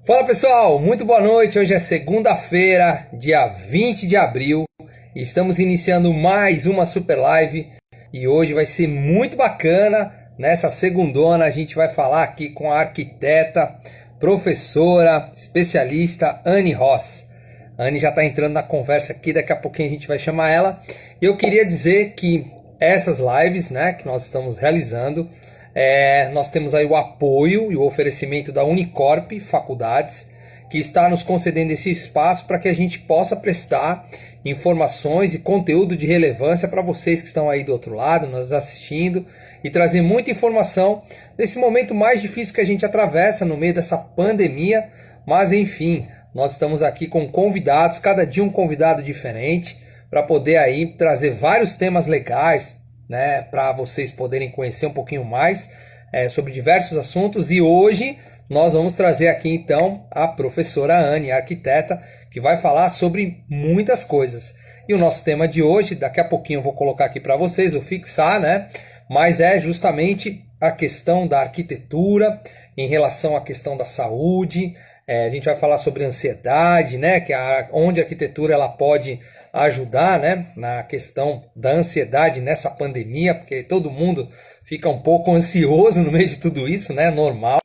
Fala pessoal, muito boa noite. Hoje é segunda-feira, dia 20 de abril. E estamos iniciando mais uma super live e hoje vai ser muito bacana. Nessa segundona a gente vai falar aqui com a arquiteta, professora, especialista Anne Ross. A Anne já está entrando na conversa aqui, daqui a pouquinho a gente vai chamar ela. E eu queria dizer que essas lives, né, que nós estamos realizando, nós temos aí o apoio e o oferecimento da Unicorp Faculdades, que está nos concedendo esse espaço para que a gente possa prestar informações e conteúdo de relevância para vocês que estão aí do outro lado, nos assistindo, e trazer muita informação nesse momento mais difícil que a gente atravessa no meio dessa pandemia. Mas enfim, nós estamos aqui com convidados, cada dia um convidado diferente, para poder aí trazer vários temas legais, né, para vocês poderem conhecer um pouquinho mais sobre diversos assuntos. E hoje nós vamos trazer aqui então a professora Anne, a arquiteta, que vai falar sobre muitas coisas. E o nosso tema de hoje, daqui a pouquinho eu vou colocar aqui para vocês, vou fixar, né? Mas é justamente a questão da arquitetura em relação à questão da saúde. A gente vai falar sobre ansiedade, né? Que onde a arquitetura ela pode ajudar, né? Na questão da ansiedade nessa pandemia, porque todo mundo fica um pouco ansioso no meio de tudo isso, né? Normal.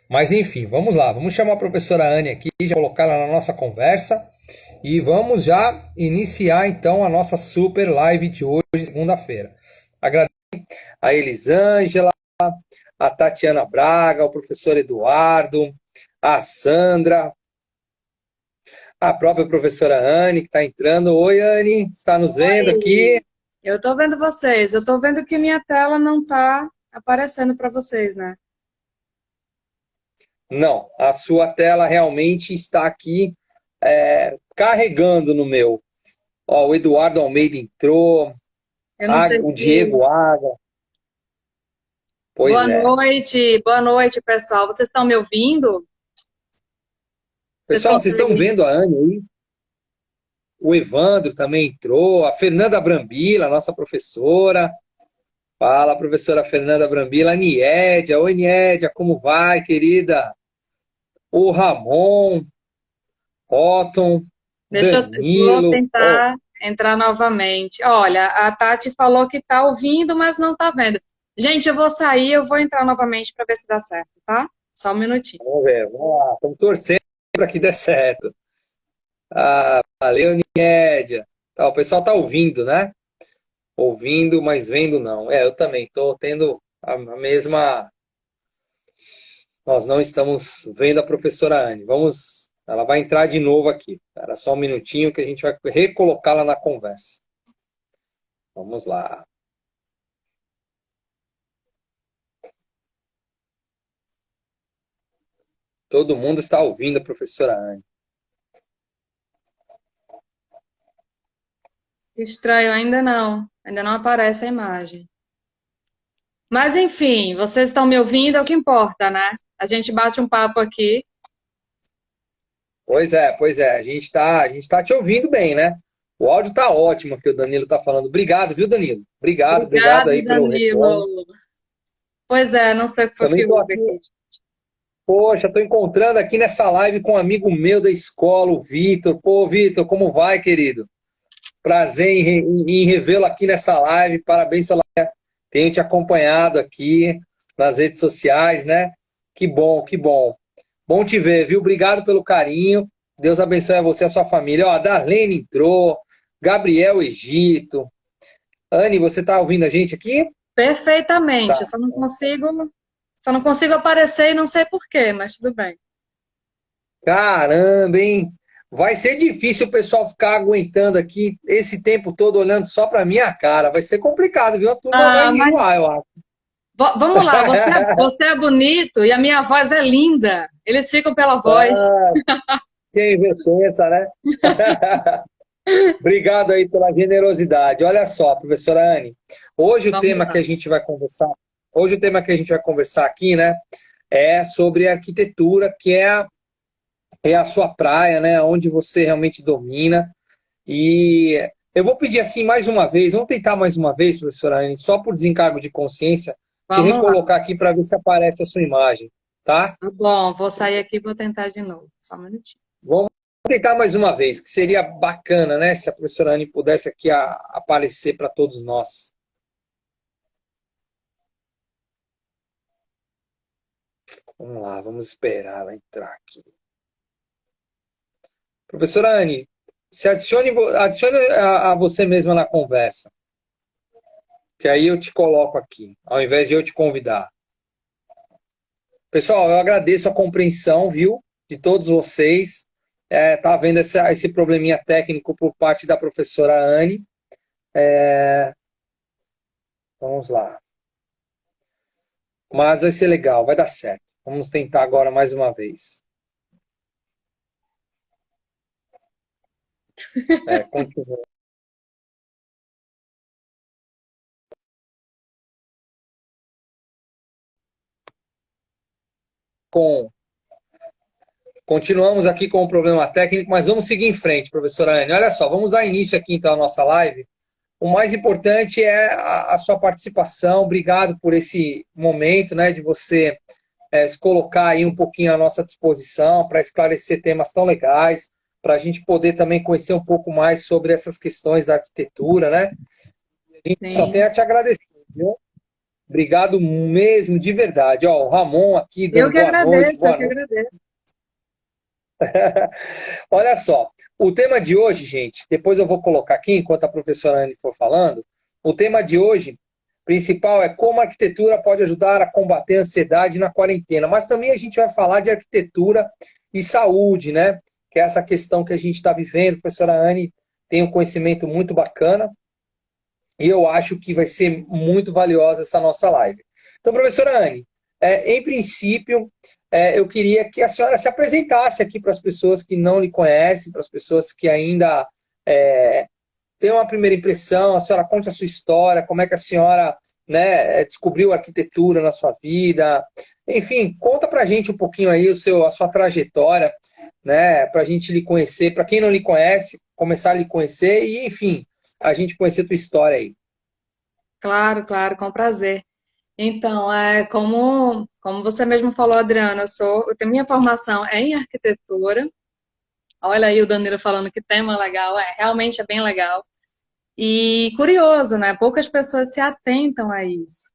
Mas enfim, vamos lá. Vamos chamar a professora Anne aqui, já colocar ela na nossa conversa. E vamos já iniciar então a nossa super live de hoje, segunda-feira. Agradeço a Elisângela, a Tatiana Braga, o professor Eduardo, a Sandra, a própria professora Anne, que está entrando. Oi, Anne, está nos vendo aqui? Eu estou vendo vocês. Eu estou vendo que minha tela não está aparecendo para vocês, né? Não, a sua tela realmente está aqui carregando no meu. Ó, o Eduardo Almeida entrou, Eu não sei o se... Diego Água. Pois Boa noite, pessoal. Vocês estão me ouvindo? Pessoal, vocês estão vendo a Anne aí? O Evandro também entrou, a Fernanda Brambila, nossa professora. Fala, professora Fernanda Brambila, a Niédia. Oi, Niédia, como vai, querida? O Ramon, Otton, Danilo. Vou tentar entrar novamente. Olha, a Tati falou que está ouvindo, mas não está vendo. Gente, eu vou sair, eu vou entrar novamente para ver se dá certo, tá? Só um minutinho. Vamos ver, vamos lá. Estamos torcendo para que dê certo. Valeu, Niédia. Tá, o pessoal está ouvindo, né? Ouvindo, mas vendo não. Eu também estou tendo a mesma... Nós não estamos vendo a professora Anne. Ela vai entrar de novo aqui. Espera só um minutinho que a gente vai recolocá-la na conversa. Vamos lá. Todo mundo está ouvindo a professora Anne. Estranho, ainda não aparece a imagem. Mas enfim, vocês estão me ouvindo, é o que importa, né? A gente bate um papo aqui. Pois é, a gente tá te ouvindo bem, né? O áudio tá ótimo que o Danilo tá falando. Obrigado, viu, Danilo? Obrigado aí pelo retorno. Pois é, não sei o que foi que houve aqui. Poxa, tô encontrando aqui nessa live com um amigo meu da escola, o Vitor. Pô, Vitor, como vai, querido? Prazer em revê-lo aqui nessa live. Parabéns pela ter te acompanhado aqui nas redes sociais, né? Que bom, que bom. Bom te ver, viu? Obrigado pelo carinho. Deus abençoe a você e a sua família. Ó, a Darlene entrou, Gabriel Egito. Anne, você tá ouvindo a gente aqui? Perfeitamente. Tá. Só não consigo aparecer e não sei porquê, mas tudo bem. Caramba, hein? Vai ser difícil o pessoal ficar aguentando aqui esse tempo todo olhando só pra minha cara. Vai ser complicado, viu? A turma vai enjoar, eu acho. Vamos lá, você é bonito e a minha voz é linda. Eles ficam pela voz. Quem vê pensa, né? Obrigado aí pela generosidade. Olha só, professora Anne, hoje o tema que a gente vai conversar aqui, né, é sobre arquitetura, que é a sua praia, né, onde você realmente domina. E eu vou pedir assim mais uma vez, vamos tentar mais uma vez, professora Anne, só por desencargo de consciência, te recolocar aqui para ver se aparece a sua imagem. tá? Tá bom, vou sair aqui e vou tentar de novo. Só um minutinho. Vamos tentar mais uma vez, que seria bacana, né? Se a professora Anne pudesse aqui aparecer para todos nós. Vamos lá, vamos esperar ela entrar aqui. Professora Anne, se adicione a você mesma na conversa, que aí eu te coloco aqui, ao invés de eu te convidar. Pessoal, eu agradeço a compreensão, viu, de todos vocês. Tá vendo esse probleminha técnico por parte da professora Anne. Vamos lá. Mas vai ser legal, vai dar certo. Vamos tentar agora mais uma vez. Continua. Continuamos aqui com o problema técnico, mas vamos seguir em frente, professora Anne. Olha só, vamos dar início aqui então à nossa live. O mais importante é a sua participação. Obrigado por esse momento, né, de você se colocar aí um pouquinho à nossa disposição para esclarecer temas tão legais, para a gente poder também conhecer um pouco mais sobre essas questões da arquitetura, né? A gente só tem a te agradecer, viu? Obrigado mesmo, de verdade. Ó, o Ramon aqui Eu dando que boa noite. agradeço, eu que agradeço. Olha só, o tema de hoje, gente, depois eu vou colocar aqui, enquanto a professora Anne for falando, o tema de hoje principal é como a arquitetura pode ajudar a combater a ansiedade na quarentena, mas também a gente vai falar de arquitetura e saúde, né? Que é essa questão que a gente está vivendo. A professora Anne tem um conhecimento muito bacana e eu acho que vai ser muito valiosa essa nossa live. Então, professora Anne, em princípio, eu queria que a senhora se apresentasse aqui para as pessoas que não lhe conhecem, para as pessoas que ainda têm uma primeira impressão. A senhora conte a sua história, como é que a senhora, né, descobriu a arquitetura na sua vida. Enfim, conta para a gente um pouquinho aí a sua trajetória, né, para a gente lhe conhecer. Para quem não lhe conhece, começar a lhe conhecer e, enfim, a gente conhecer a tua história aí. Claro, claro, com prazer. Então, como você mesmo falou, Adriana, eu tenho minha formação é em arquitetura. Olha aí o Danilo falando que tema legal, realmente é bem legal. E curioso, né? Poucas pessoas se atentam a isso.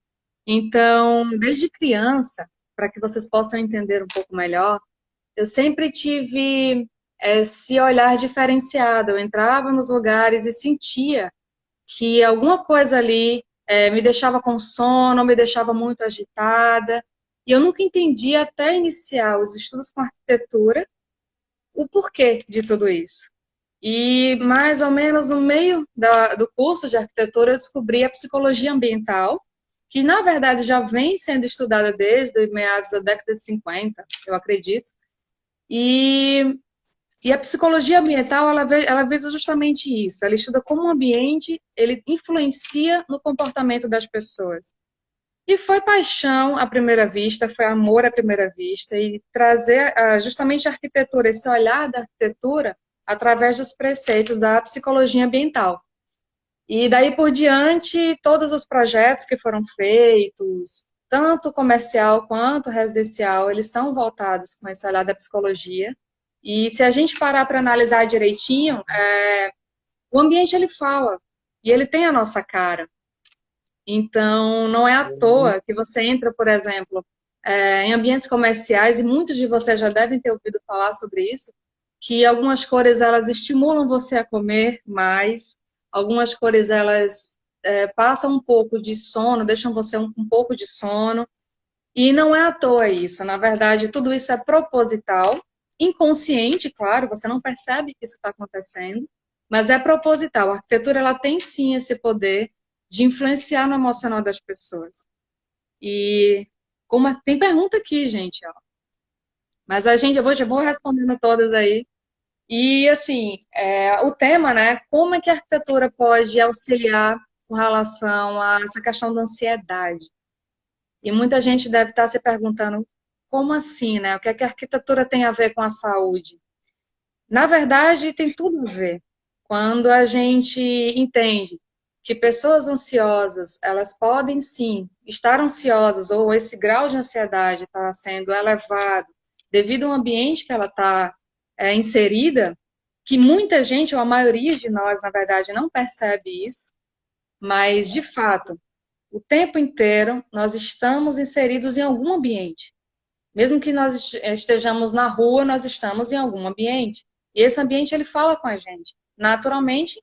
Então, desde criança, para que vocês possam entender um pouco melhor, eu sempre tive esse olhar diferenciado. Eu entrava nos lugares e sentia que alguma coisa ali me deixava com sono, me deixava muito agitada. E eu nunca entendi, até iniciar os estudos com arquitetura, o porquê de tudo isso. E mais ou menos no meio do curso de arquitetura eu descobri a psicologia ambiental, que na verdade já vem sendo estudada desde meados da década de 50, eu acredito. E a psicologia ambiental, ela visa justamente isso. Ela estuda como o ambiente, ele influencia no comportamento das pessoas. E foi paixão à primeira vista, foi amor à primeira vista, e trazer justamente a arquitetura, esse olhar da arquitetura, através dos preceitos da psicologia ambiental. E daí por diante, todos os projetos que foram feitos, tanto comercial quanto residencial, eles são voltados com esse olhar da psicologia. E se a gente parar para analisar direitinho, o ambiente ele fala, e ele tem a nossa cara. Então, não é à toa que você entra, por exemplo, em ambientes comerciais, e muitos de vocês já devem ter ouvido falar sobre isso, que algumas cores elas estimulam você a comer mais, algumas cores elas passam um pouco de sono, deixam você um pouco de sono, e não é à toa isso. Na verdade, tudo isso é proposital, inconsciente, claro, você não percebe que isso está acontecendo, mas é proposital. A arquitetura ela tem sim esse poder de influenciar no emocional das pessoas. E tem pergunta aqui, gente, ó. Mas eu vou respondendo todas aí. E assim, o tema, né? Como é que a arquitetura pode auxiliar com relação a essa questão da ansiedade? E muita gente deve estar se perguntando, como assim, né? O que é que a arquitetura tem a ver com a saúde? Na verdade, tem tudo a ver. Quando a gente entende que pessoas ansiosas, elas podem sim estar ansiosas, ou esse grau de ansiedade está sendo elevado devido ao ambiente que ela está inserida, que muita gente, ou a maioria de nós, na verdade, não percebe isso, mas, de fato, o tempo inteiro nós estamos inseridos em algum ambiente. Mesmo que nós estejamos na rua, nós estamos em algum ambiente. E esse ambiente, ele fala com a gente. Naturalmente,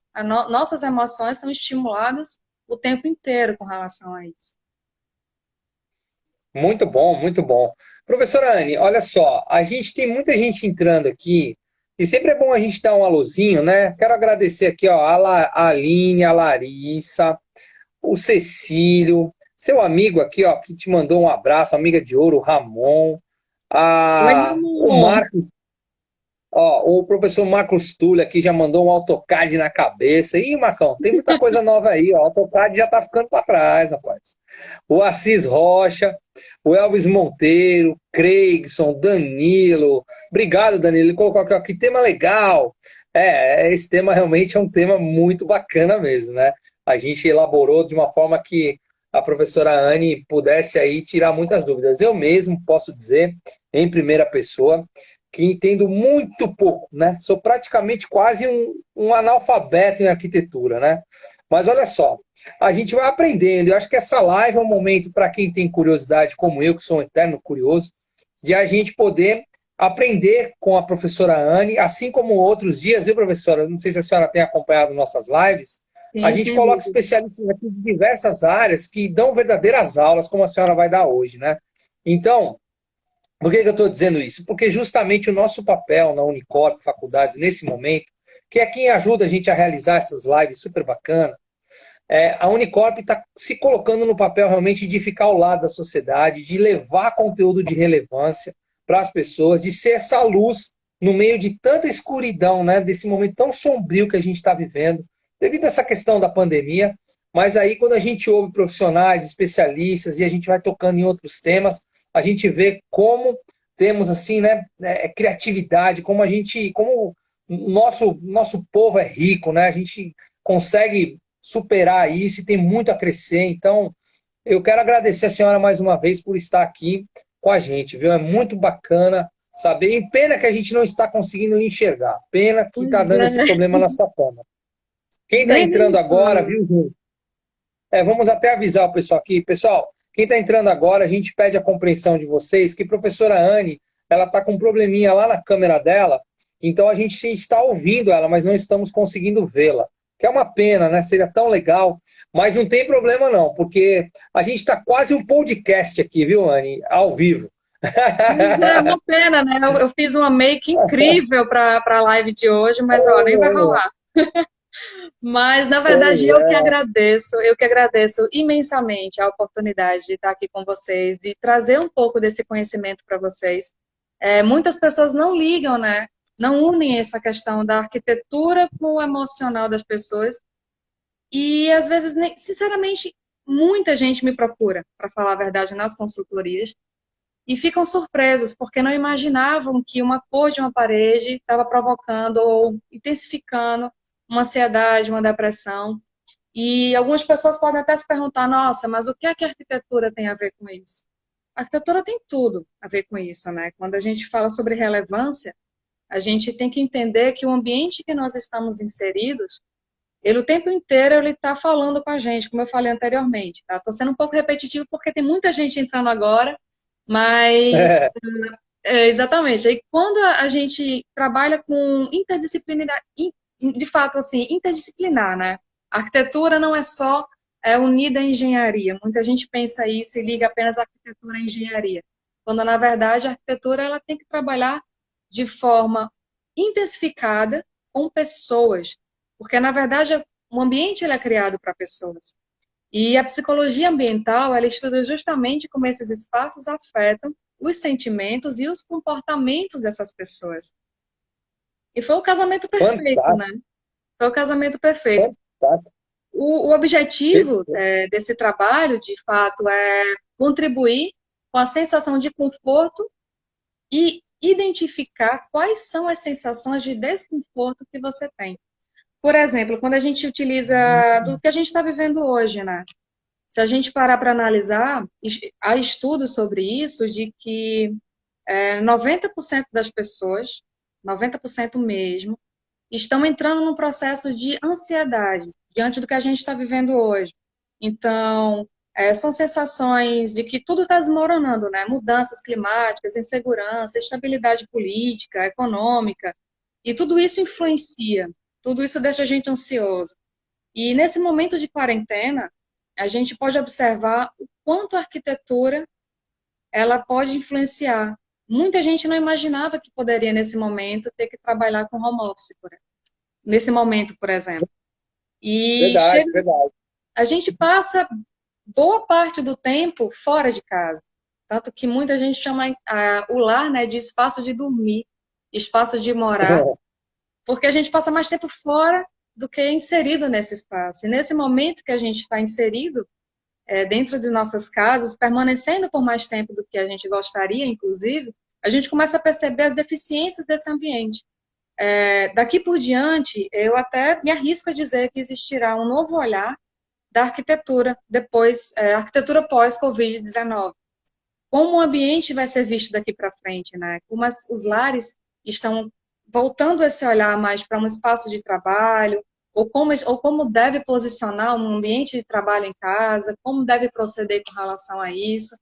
nossas emoções são estimuladas o tempo inteiro com relação a isso. Muito bom, muito bom. Professora Anne, olha só, a gente tem muita gente entrando aqui, e sempre é bom a gente dar um alôzinho, né? Quero agradecer aqui, ó, a Aline, a Larissa, o Cecílio, seu amigo aqui, ó, que te mandou um abraço, amiga de ouro, o Ramon, Oi, o amor. Marcos. Ó, o professor Marcos Túlio aqui já mandou um AutoCAD na cabeça. Ih, Marcão, tem muita coisa nova aí, ó. O AutoCAD já tá ficando para trás, rapaz. O Assis Rocha, o Elvis Monteiro, Craigson, Danilo. Obrigado, Danilo. Ele colocou aqui, ó, que tema legal. Esse tema realmente é um tema muito bacana mesmo, né? A gente elaborou de uma forma que a professora Anne pudesse aí tirar muitas dúvidas. Eu mesmo posso dizer, em primeira pessoa, que entendo muito pouco, né? Sou praticamente quase um analfabeto em arquitetura, né? Mas olha só, a gente vai aprendendo. Eu acho que essa live é um momento para quem tem curiosidade, como eu, que sou um eterno curioso, de a gente poder aprender com a professora Anne, assim como outros dias, viu, professora? Não sei se a senhora tem acompanhado nossas lives. A Sim, gente sem coloca dúvida. especialistas aqui de diversas áreas que dão verdadeiras aulas, como a senhora vai dar hoje, né? Então, por que eu estou dizendo isso? Porque justamente o nosso papel na Unicorp, faculdades, nesse momento, que é quem ajuda a gente a realizar essas lives super bacanas, a Unicorp está se colocando no papel realmente de ficar ao lado da sociedade, de levar conteúdo de relevância para as pessoas, de ser essa luz no meio de tanta escuridão, né, desse momento tão sombrio que a gente está vivendo, devido a essa questão da pandemia. Mas aí, quando a gente ouve profissionais, especialistas, e a gente vai tocando em outros temas, a gente vê como temos assim, né, criatividade, como o nosso povo é rico, né? A gente consegue superar isso e tem muito a crescer. Então, eu quero agradecer a senhora mais uma vez por estar aqui com a gente, viu? É muito bacana saber. E pena que a gente não está conseguindo lhe enxergar. Pena que está Pois dando esse é, problema na sua câmera. Quem está nem entrando me agora, fala. viu, gente? Vamos até avisar o pessoal aqui. Pessoal, quem está entrando agora, a gente pede a compreensão de vocês que a professora Anne, ela está com um probleminha lá na câmera dela, então a gente está ouvindo ela, mas não estamos conseguindo vê-la. Que é uma pena, né? Seria tão legal, mas não tem problema não, porque a gente está quase um podcast aqui, viu, Anne? Ao vivo. Pois é, uma pena, né? Eu fiz uma make incrível para a live de hoje, mas ó, nem vai rolar. Mas, na Pois verdade, é. eu que agradeço imensamente a oportunidade de estar aqui com vocês, de trazer um pouco desse conhecimento para vocês. Muitas pessoas não ligam, né? Não unem essa questão da arquitetura com o emocional das pessoas. E, às vezes, sinceramente, muita gente me procura, para falar a verdade, nas consultorias, e ficam surpresos, porque não imaginavam que uma cor de uma parede estava provocando ou intensificando uma ansiedade, uma depressão. E algumas pessoas podem até se perguntar, nossa, mas o que é que a arquitetura tem a ver com isso? A arquitetura tem tudo a ver com isso, né? Quando a gente fala sobre relevância, a gente tem que entender que o ambiente que nós estamos inseridos, ele o tempo inteiro ele está falando com a gente, como eu falei anteriormente, tá? Estou sendo um pouco repetitivo porque tem muita gente entrando agora, mas É, exatamente. Aí quando a gente trabalha com interdisciplinar, de fato assim, interdisciplinar, né? A arquitetura não é só unida à engenharia. Muita gente pensa isso e liga apenas a arquitetura à engenharia, quando na verdade a arquitetura ela tem que trabalhar de forma intensificada com pessoas, porque na verdade o ambiente ele é criado para pessoas. E a psicologia ambiental, ela estuda justamente como esses espaços afetam os sentimentos e os comportamentos dessas pessoas. E foi o casamento perfeito, né? fantástico, Foi o casamento perfeito. fantástico. O objetivo desse trabalho, de fato, é contribuir com a sensação de conforto e identificar quais são as sensações de desconforto que você tem. Por exemplo, quando a gente utiliza do que a gente está vivendo hoje, né? Se a gente parar para analisar, há estudos sobre isso, de que 90% das pessoas, 90% mesmo, estão entrando num processo de ansiedade diante do que a gente está vivendo hoje. Então, são sensações de que tudo está desmoronando, né? Mudanças climáticas, insegurança, estabilidade política, econômica, e tudo isso influencia, tudo isso deixa a gente ansioso. E nesse momento de quarentena, a gente pode observar o quanto a arquitetura ela pode influenciar. Muita gente não imaginava que poderia, nesse momento, ter que trabalhar com home office, nesse momento, por exemplo. E Verdade, verdade. a gente passa boa parte do tempo fora de casa. Tanto que muita gente chama o lar, né, de espaço de dormir, espaço de morar, porque a gente passa mais tempo fora do que inserido nesse espaço. E nesse momento que a gente está inserido dentro de nossas casas, permanecendo por mais tempo do que a gente gostaria, inclusive, a gente começa a perceber as deficiências desse ambiente. Daqui por diante, eu até me arrisco a dizer que existirá um novo olhar da arquitetura depois, arquitetura pós-Covid-19. Como o ambiente vai ser visto daqui para frente, né? Como os lares estão voltando esse olhar mais para um espaço de trabalho, ou como deve posicionar um ambiente de trabalho em casa, como deve proceder com relação a isso.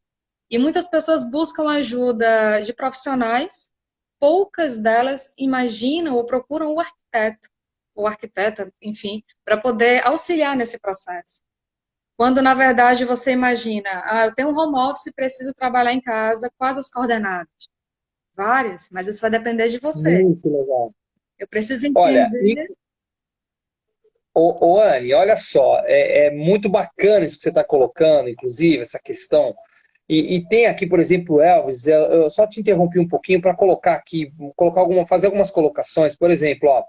E muitas pessoas buscam ajuda de profissionais, poucas delas imaginam ou procuram o arquiteto, ou arquiteta, enfim, para poder auxiliar nesse processo. Quando, na verdade, você imagina, eu tenho um home office, preciso trabalhar em casa, quais as coordenadas? Várias, mas isso vai depender de você. Muito legal. Eu preciso Olha, entender. Anne, olha só, é muito bacana isso que você está colocando, inclusive, essa questão. E tem aqui, por exemplo, Elvis, eu só te interrompi um pouquinho para colocar aqui, fazer algumas colocações. Por exemplo, ó,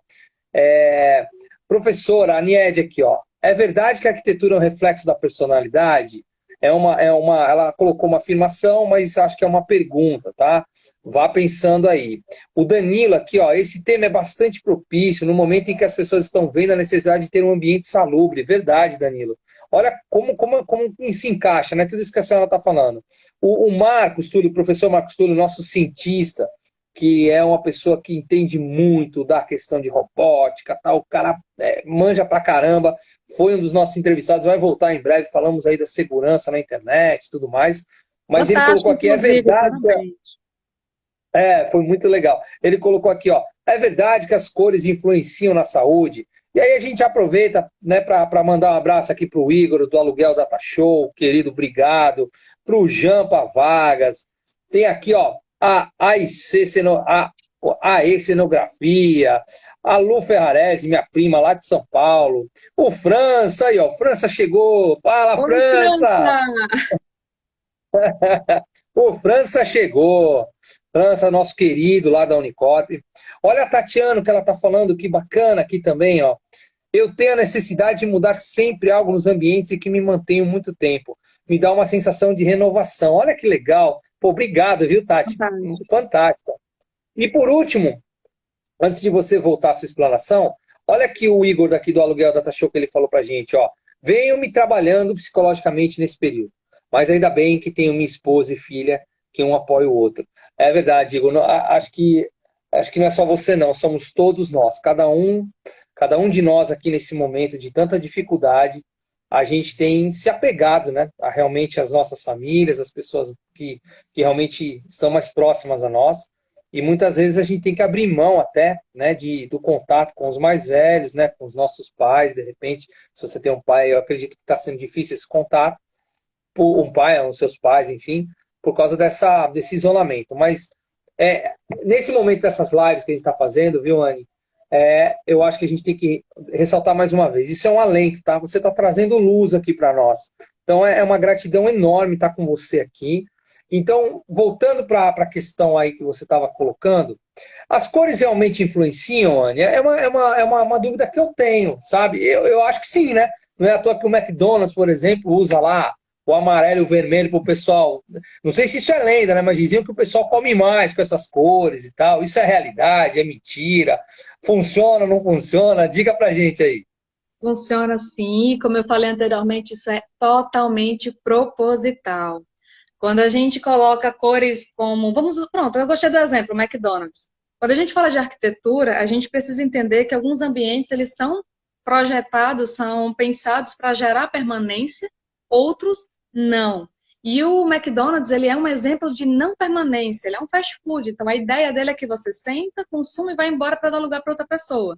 professora Aniede aqui, ó. É verdade que a arquitetura é um reflexo da personalidade? Ela colocou uma afirmação, mas acho que é uma pergunta, tá? Vá pensando aí. O Danilo aqui, ó, esse tema é bastante propício no momento em que as pessoas estão vendo a necessidade de ter um ambiente salubre. Verdade, Danilo. Olha como se encaixa, né? Tudo isso que a senhora está falando. O Marcos Túlio, o professor Marcos Túlio, nosso cientista, que é uma pessoa que entende muito da questão de robótica, tal, o cara manja pra caramba, foi um dos nossos entrevistados, vai voltar em breve, falamos aí da segurança na internet e tudo mais, mas ele colocou aqui, é verdade, foi muito legal, ele colocou aqui, ó, é verdade que as cores influenciam na saúde, e aí a gente aproveita, né, para mandar um abraço aqui pro Igor, do Aluguel Data Show, querido, obrigado, pro Jampa Vargas, tem aqui, ó, a AE Cenografia, a Lu Ferrarese, minha prima lá de São Paulo, o França, aí ó, França chegou, fala Oi, França! O França chegou, França, nosso querido lá da Unicorp. Olha a Tatiana, que ela tá falando, que bacana aqui também, ó. Eu tenho a necessidade de mudar sempre algo nos ambientes e que me mantenho muito tempo. Me dá uma sensação de renovação. Olha que legal. Pô, obrigado, viu, Tati? Fantástico. E por último, antes de você voltar à sua explanação, olha aqui o Igor daqui do Aluguel Data Show que ele falou pra gente, ó. Venho me trabalhando psicologicamente nesse período. Mas ainda bem que tenho minha esposa e filha, que um apoia o outro. É verdade, Igor. Acho que não é só você, não. Somos todos nós. Cada um de nós aqui nesse momento de tanta dificuldade, a gente tem se apegado, né, realmente às nossas famílias, às pessoas que realmente estão mais próximas a nós. E muitas vezes a gente tem que abrir mão até, né, do contato com os mais velhos, né, com os nossos pais. De repente, se você tem um pai, eu acredito que está sendo difícil esse contato, um pai, os seus pais, enfim, por causa desse isolamento. Mas nesse momento dessas lives que a gente está fazendo, viu, Anne? Eu acho que a gente tem que ressaltar mais uma vez. Isso é um alento, tá? Você está trazendo luz aqui para nós. Então é uma gratidão enorme estar com você aqui. Então, voltando para a questão aí que você estava colocando, as cores realmente influenciam, Anne? É uma dúvida que eu tenho, sabe? Eu acho que sim, né? Não é à toa que o McDonald's, por exemplo, usa lá o amarelo e o vermelho para o pessoal. Não sei se isso é lenda, né? Mas diziam que o pessoal come mais com essas cores e tal. Isso é realidade, é mentira? Funciona, não funciona? Diga pra gente aí. Funciona assim, como eu falei anteriormente, isso é totalmente proposital. Quando a gente coloca cores como, pronto, eu gostei do exemplo, McDonald's. Quando a gente fala de arquitetura, a gente precisa entender que alguns ambientes eles são projetados, são pensados para gerar permanência, outros não. E o McDonald's, ele é um exemplo de não permanência, ele é um fast food, então a ideia dele é que você senta, consuma e vai embora para dar lugar para outra pessoa.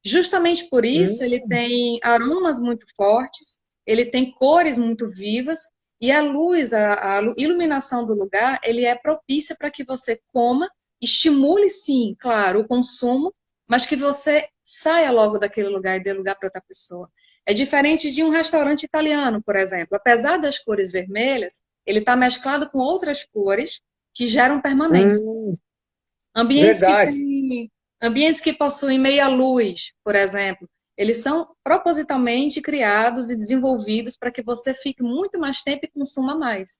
Justamente por isso, ele Hum, tem aromas muito fortes, ele tem cores muito vivas, e a luz, a iluminação do lugar, ele é propícia para que você coma, estimule sim, claro, o consumo, mas que você saia logo daquele lugar e dê lugar para outra pessoa. É diferente de um restaurante italiano, por exemplo. Apesar das cores vermelhas, ele está mesclado com outras cores que geram permanência. hum, Ambientes que verdade. têm, ambientes que possuem meia luz, por exemplo, eles são propositalmente criados e desenvolvidos para que você fique muito mais tempo e consuma mais.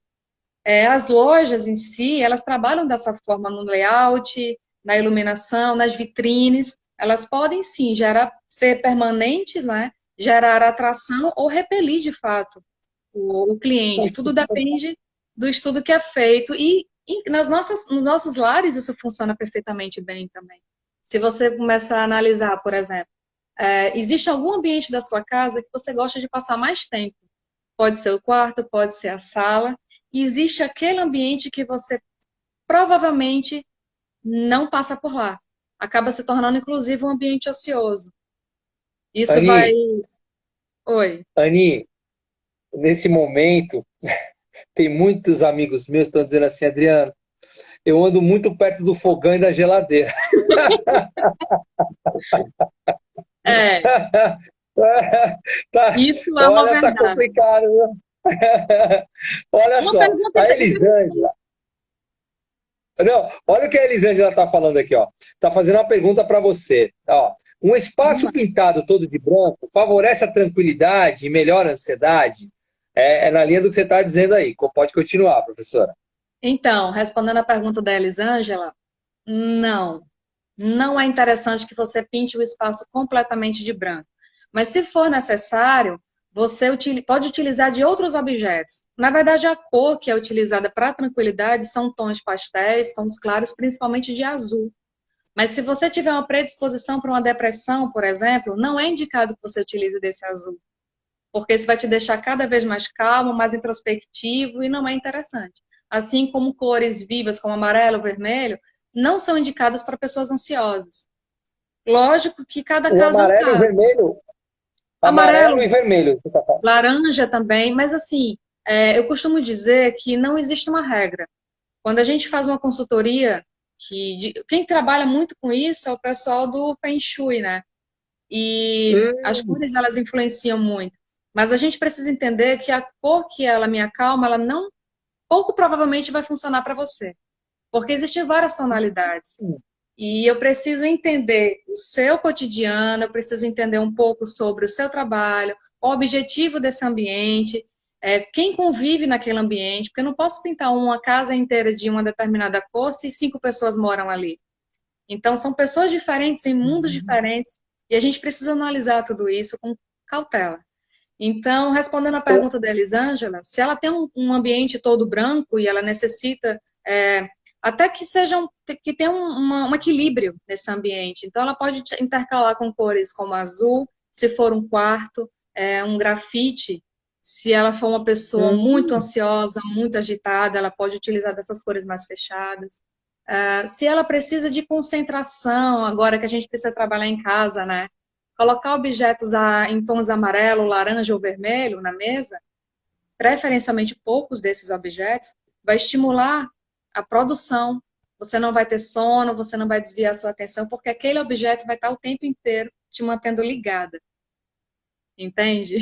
As lojas em si, elas trabalham dessa forma no layout, na iluminação, nas vitrines. Elas podem sim ser permanentes, né? Gerar atração ou repelir de fato o cliente. Tudo depende do estudo que é feito. E nos nossos lares isso funciona perfeitamente bem também. Se você começar a analisar, por exemplo, existe algum ambiente da sua casa que você gosta de passar mais tempo? Pode ser o quarto, pode ser a sala. E existe aquele ambiente que você provavelmente não passa por lá. Acaba se tornando, inclusive, um ambiente ocioso. Isso vai. Ani, Oi. Ani, nesse momento, tem muitos amigos meus que estão dizendo assim, Adriano, eu ando muito perto do fogão e da geladeira. É, Tá, isso é uma olha, tá verdade. complicado, viu? Olha Uma só, pergunta a interessante. Elisângela. Não, olha o que a Elisângela está falando aqui, ó. Está fazendo uma pergunta para você. Ó, um Vamos espaço lá. pintado todo de branco favorece a tranquilidade e melhora a ansiedade? É na linha do que você está dizendo aí. Pode continuar, professora. Então, respondendo a pergunta da Elisângela, não. Não é interessante que você pinte o espaço completamente de branco. Mas se for necessário, você pode utilizar de outros objetos. Na verdade, a cor que é utilizada para tranquilidade são tons pastéis, tons claros, principalmente de azul. Mas se você tiver uma predisposição para uma depressão, por exemplo, não é indicado que você utilize desse azul, porque isso vai te deixar cada vez mais calmo, mais introspectivo e não é interessante. Assim como cores vivas, como amarelo, vermelho, não são indicadas para pessoas ansiosas. Lógico que cada O caso é um amarelo e o caso. vermelho. Amarelo Amarelo, e vermelho, você tá falando. laranja também, mas assim, eu costumo dizer que não existe uma regra. Quando a gente faz uma consultoria, quem trabalha muito com isso é o pessoal do Feng Shui, né? E as Hum, cores, elas influenciam muito. Mas a gente precisa entender que a cor que ela me acalma, ela não, pouco provavelmente vai funcionar para você. Porque existem várias tonalidades. E eu preciso entender o seu cotidiano, eu preciso entender um pouco sobre o seu trabalho, o objetivo desse ambiente, quem convive naquele ambiente, porque eu não posso pintar uma casa inteira de uma determinada cor se 5 pessoas moram ali. Então, são pessoas diferentes em mundos diferentes e a gente precisa analisar tudo isso com cautela. Então, respondendo à o- pergunta da Elisângela, se ela tem um ambiente todo branco e ela necessita até que que tenha um equilíbrio nesse ambiente. Então, ela pode intercalar com cores como azul, se for um quarto, um grafite. Se ela for uma pessoa muito hum, ansiosa, muito agitada, ela pode utilizar dessas cores mais fechadas. Se ela precisa de concentração, agora que a gente precisa trabalhar em casa, né? Colocar objetos em tons amarelo, laranja ou vermelho na mesa, preferencialmente poucos desses objetos, vai estimular a produção. Você não vai ter sono, você não vai desviar sua atenção, porque aquele objeto vai estar o tempo inteiro te mantendo ligada. Entende?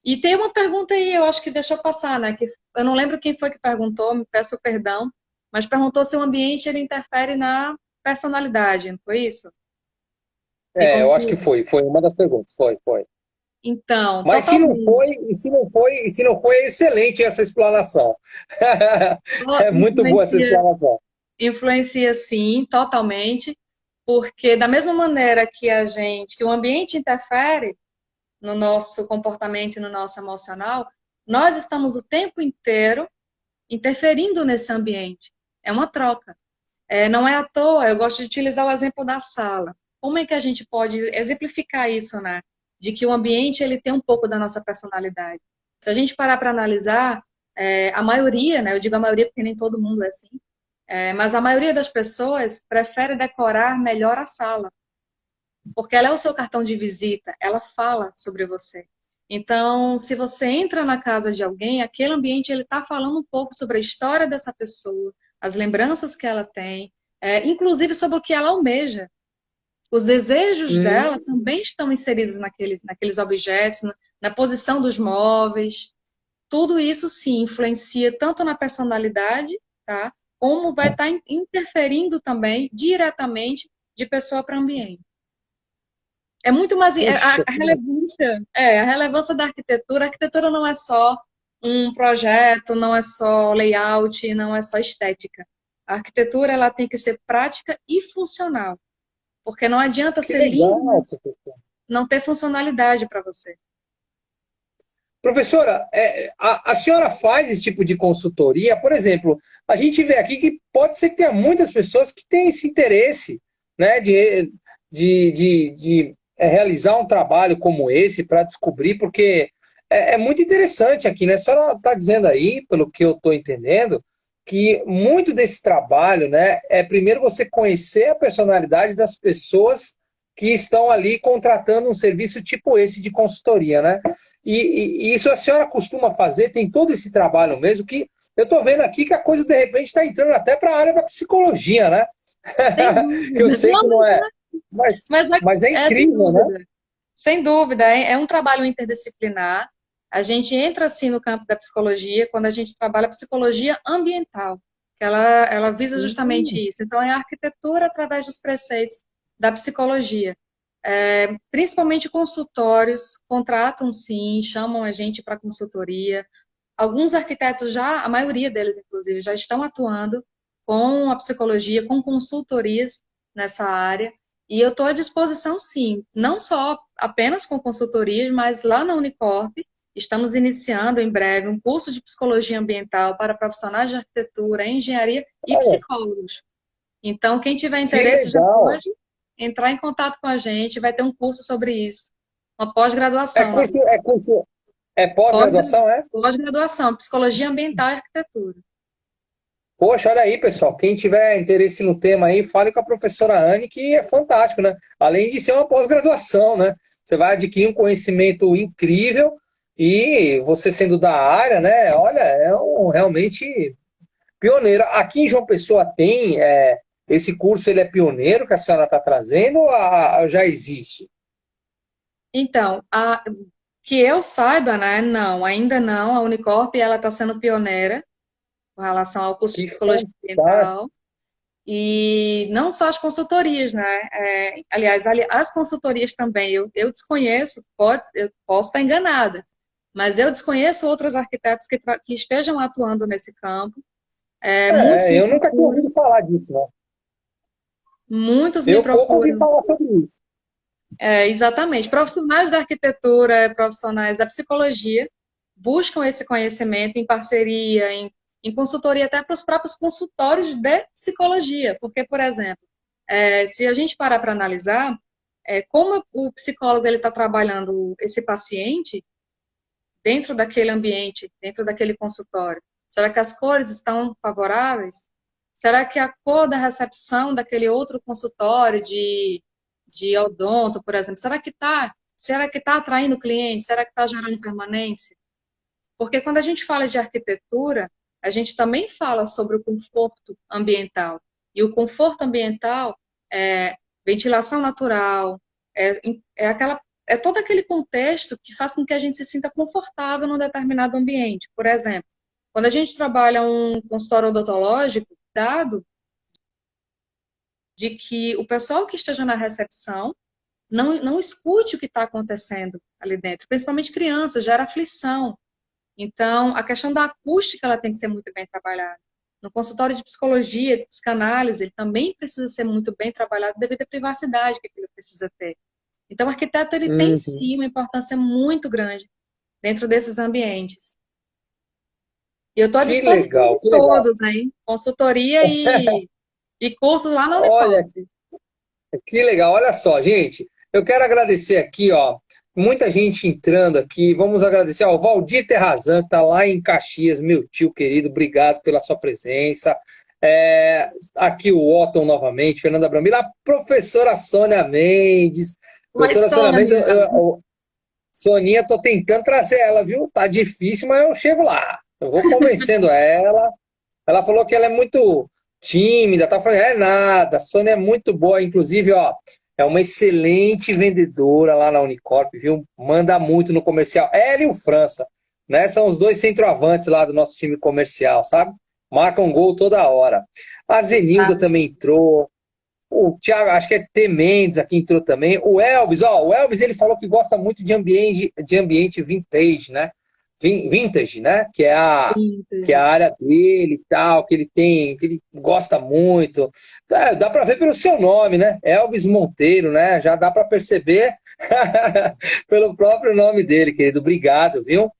E tem uma pergunta aí, eu acho que deixou passar, né? Que eu não lembro quem foi que perguntou, me peço perdão, mas perguntou se o ambiente ele interfere na personalidade, não foi isso? Me eu acho que confirma. foi. Foi uma das perguntas. Foi, foi. Então, Mas se não totalmente. foi, e se não foi, é excelente essa explanação. É muito boa essa Influencia, explanação. influencia sim, totalmente, porque da mesma maneira que o ambiente interfere no nosso comportamento e no nosso emocional, nós estamos o tempo inteiro interferindo nesse ambiente. É uma troca. Não é à toa, eu gosto de utilizar o exemplo da sala. Como é que a gente pode exemplificar isso, né? De que o ambiente ele tem um pouco da nossa personalidade. Se a gente parar para analisar, a maioria, né? Eu digo a maioria porque nem todo mundo é assim, mas a maioria das pessoas prefere decorar melhor a sala, porque ela é o seu cartão de visita, ela fala sobre você. Então, se você entra na casa de alguém, aquele ambiente ele está falando um pouco sobre a história dessa pessoa, as lembranças que ela tem, inclusive sobre o que ela almeja. Os desejos dela Hum, também estão inseridos naqueles objetos, na posição dos móveis. Tudo isso, sim, influencia tanto na personalidade, tá? Como vai estar interferindo também diretamente de pessoa para ambiente. É muito mais puxa, a relevância da arquitetura. A arquitetura não é só um projeto, não é só layout, não é só estética. A arquitetura ela tem que ser prática e funcional, porque não adianta que ser lindo, legal, mas professor. não ter funcionalidade para você. Professora, a senhora faz esse tipo de consultoria? Por exemplo, a gente vê aqui que pode ser que tenha muitas pessoas que têm esse interesse, né, de realizar um trabalho como esse para descobrir, porque é muito interessante aqui, né? A senhora está dizendo aí, pelo que eu estou entendendo, que muito desse trabalho, né, é primeiro você conhecer a personalidade das pessoas que estão ali contratando um serviço tipo esse de consultoria, né? E isso a senhora costuma fazer, tem todo esse trabalho mesmo, que eu estou vendo aqui que a coisa de repente está entrando até para a área da psicologia, né? Sem Que eu dúvida. sei Não, que não é, mas mas é sem incrível, né? dúvida. Sem dúvida, é um trabalho interdisciplinar. A gente entra assim no campo da psicologia quando a gente trabalha psicologia ambiental, que ela visa justamente Hum, isso. Então, é a arquitetura através dos preceitos da psicologia. Principalmente consultórios contratam sim, chamam a gente para consultoria. Alguns arquitetos já, a maioria deles inclusive, já estão atuando com a psicologia, com consultorias nessa área. E eu estou à disposição, sim, não só apenas com consultorias, mas lá na Unicorp estamos iniciando em breve um curso de psicologia ambiental para profissionais de arquitetura, engenharia e olha, psicólogos. Então, quem tiver que interesse já legal. pode entrar em contato com a gente, vai ter um curso sobre isso, uma É pós-graduação, na curso, verdade. é curso, é pós-graduação, é? Pós-graduação, psicologia ambiental e arquitetura. Poxa, olha aí, pessoal. Quem tiver interesse no tema aí, fale com a professora Anne, que é fantástico, né? Além de ser uma pós-graduação, né? Você vai adquirir um conhecimento incrível e você sendo da área, né? Olha, realmente pioneiro. Aqui em João Pessoa tem esse curso, ele é pioneiro que a senhora está trazendo ou já existe? Então, que eu saiba, né? Não, ainda não. A Unicorp ela está sendo pioneira com relação ao curso de Que psicologia fantástico. ambiental. E não só as consultorias, né? Aliás, as consultorias também, eu desconheço, eu posso estar enganada, mas eu desconheço outros arquitetos que estejam atuando nesse campo. Muitos me Eu nunca tinha procuram, ouvido falar disso, né? muitos me Eu pouco ouvi procuram. falar sobre isso. Exatamente. Profissionais da arquitetura, profissionais da psicologia buscam esse conhecimento em parceria, em consultoria, até para os próprios consultórios de psicologia. Porque, por exemplo, se a gente parar para analisar, como o psicólogo ele está trabalhando esse paciente dentro daquele ambiente, dentro daquele consultório, será que as cores estão favoráveis? Será que a cor da recepção daquele outro consultório de odonto, por exemplo, será que tá atraindo cliente? Será que está gerando permanência? Porque quando a gente fala de arquitetura, a gente também fala sobre o conforto ambiental. E o conforto ambiental é ventilação natural, é, é todo aquele contexto que faz com que a gente se sinta confortável num determinado ambiente. Por exemplo, quando a gente trabalha um consultório odontológico, dado de que o pessoal que esteja na recepção não escute o que está acontecendo ali dentro, principalmente crianças, gera aflição. Então, a questão da acústica ela tem que ser muito bem trabalhada. No consultório de psicologia, de psicanálise, ele também precisa ser muito bem trabalhado devido à privacidade que ele precisa ter. Então, o arquiteto ele tem Uhum. sim uma importância muito grande dentro desses ambientes. E eu estou à Que disposição legal, de que legal. todos, hein? Consultoria e cursos lá na Olha, Unicamp. que legal. Olha só, gente. Eu quero agradecer aqui, ó. Muita gente entrando aqui. Vamos agradecer ao Valdir Terrazan, que está lá em Caxias, meu tio querido. Obrigado pela sua presença. Aqui o Otton novamente, Fernanda Brambila, a professora Sônia Mendes. Oi, Professora Sônia Mendes, Sônia. Soninha, tô tentando trazer ela, viu? Tá difícil, mas eu chego lá. Eu vou convencendo ela. Ela falou que ela é muito tímida, tá falando, é nada, a Sônia é muito boa, inclusive, ó, é uma excelente vendedora lá na Unicorp, viu? Manda muito no comercial. Ela e o França, né? São os dois centroavantes lá do nosso time comercial, sabe? Marcam gol toda hora. A Zenilda também entrou. O Thiago, acho que é T. Mendes aqui entrou também. O Elvis, ó, o Elvis ele falou que gosta muito de ambiente vintage, né? Vintage, né? Que é a área dele e tal, que ele tem, que ele gosta muito. Dá para ver pelo seu nome, né? Elvis Monteiro, né? Já dá para perceber pelo próprio nome dele, querido. Obrigado, viu?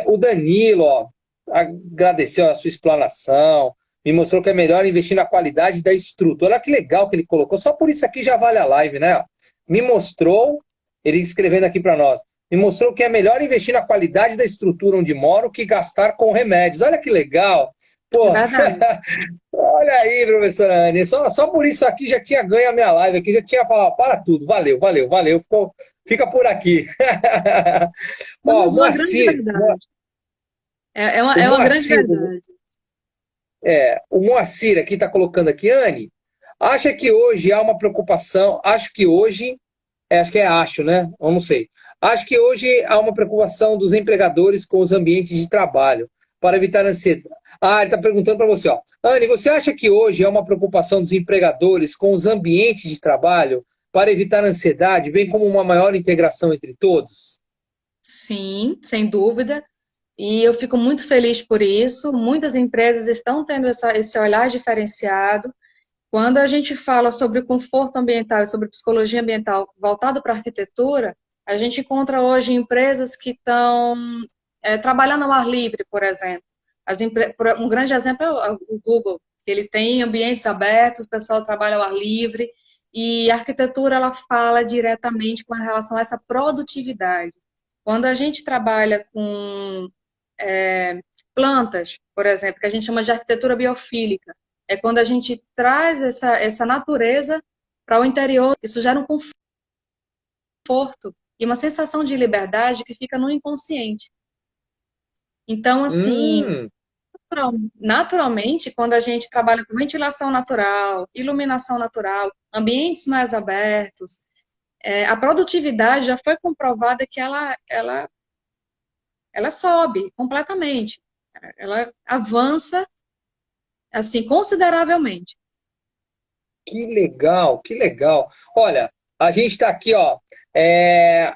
O Danilo, ó, agradeceu a sua explanação. Me mostrou que é melhor investir na qualidade da estrutura. Olha que legal que ele colocou. Só por isso aqui já vale a live, né? Me mostrou, ele escrevendo aqui para nós, me mostrou que é melhor investir na qualidade da estrutura onde moro que gastar com remédios. Olha que legal. É Pô, verdade. olha aí, professora Anne. Só por isso aqui já tinha ganho a minha live. Aqui já tinha falado, para tudo. Valeu, valeu, valeu. Fica por aqui. Não, Ó, mas é uma grande verdade. o É uma grande Moacir, verdade. o Moacir aqui está colocando aqui, Anne, acha que hoje há uma preocupação, acho que hoje, acho que é acho, né? Eu não sei. Acho que hoje há uma preocupação dos empregadores com os ambientes de trabalho, para evitar ansiedade. Ah, ele está perguntando para você, ó. Anne, você acha que hoje há uma preocupação dos empregadores com os ambientes de trabalho para evitar ansiedade, bem como uma maior integração entre todos? Sim, sem dúvida. E eu fico muito feliz por isso. Muitas empresas estão tendo esse olhar diferenciado. Quando a gente fala sobre conforto ambiental e sobre psicologia ambiental voltado para a arquitetura, a gente encontra hoje empresas que estão trabalhando ao ar livre, por exemplo. Um grande exemplo é o Google, que ele tem ambientes abertos, o pessoal trabalha ao ar livre, e a arquitetura ela fala diretamente com relação a essa produtividade. Quando a gente trabalha com plantas, por exemplo, que a gente chama de arquitetura biofílica, é quando a gente traz essa natureza para o interior, isso gera um conforto e uma sensação de liberdade que fica no inconsciente. Então, assim, Hum, naturalmente, quando a gente trabalha com ventilação natural, iluminação natural, ambientes mais abertos, a produtividade já foi comprovada que ela sobe completamente. Ela avança, assim, consideravelmente. que legal, que legal. Olha, a gente está aqui, ó. é,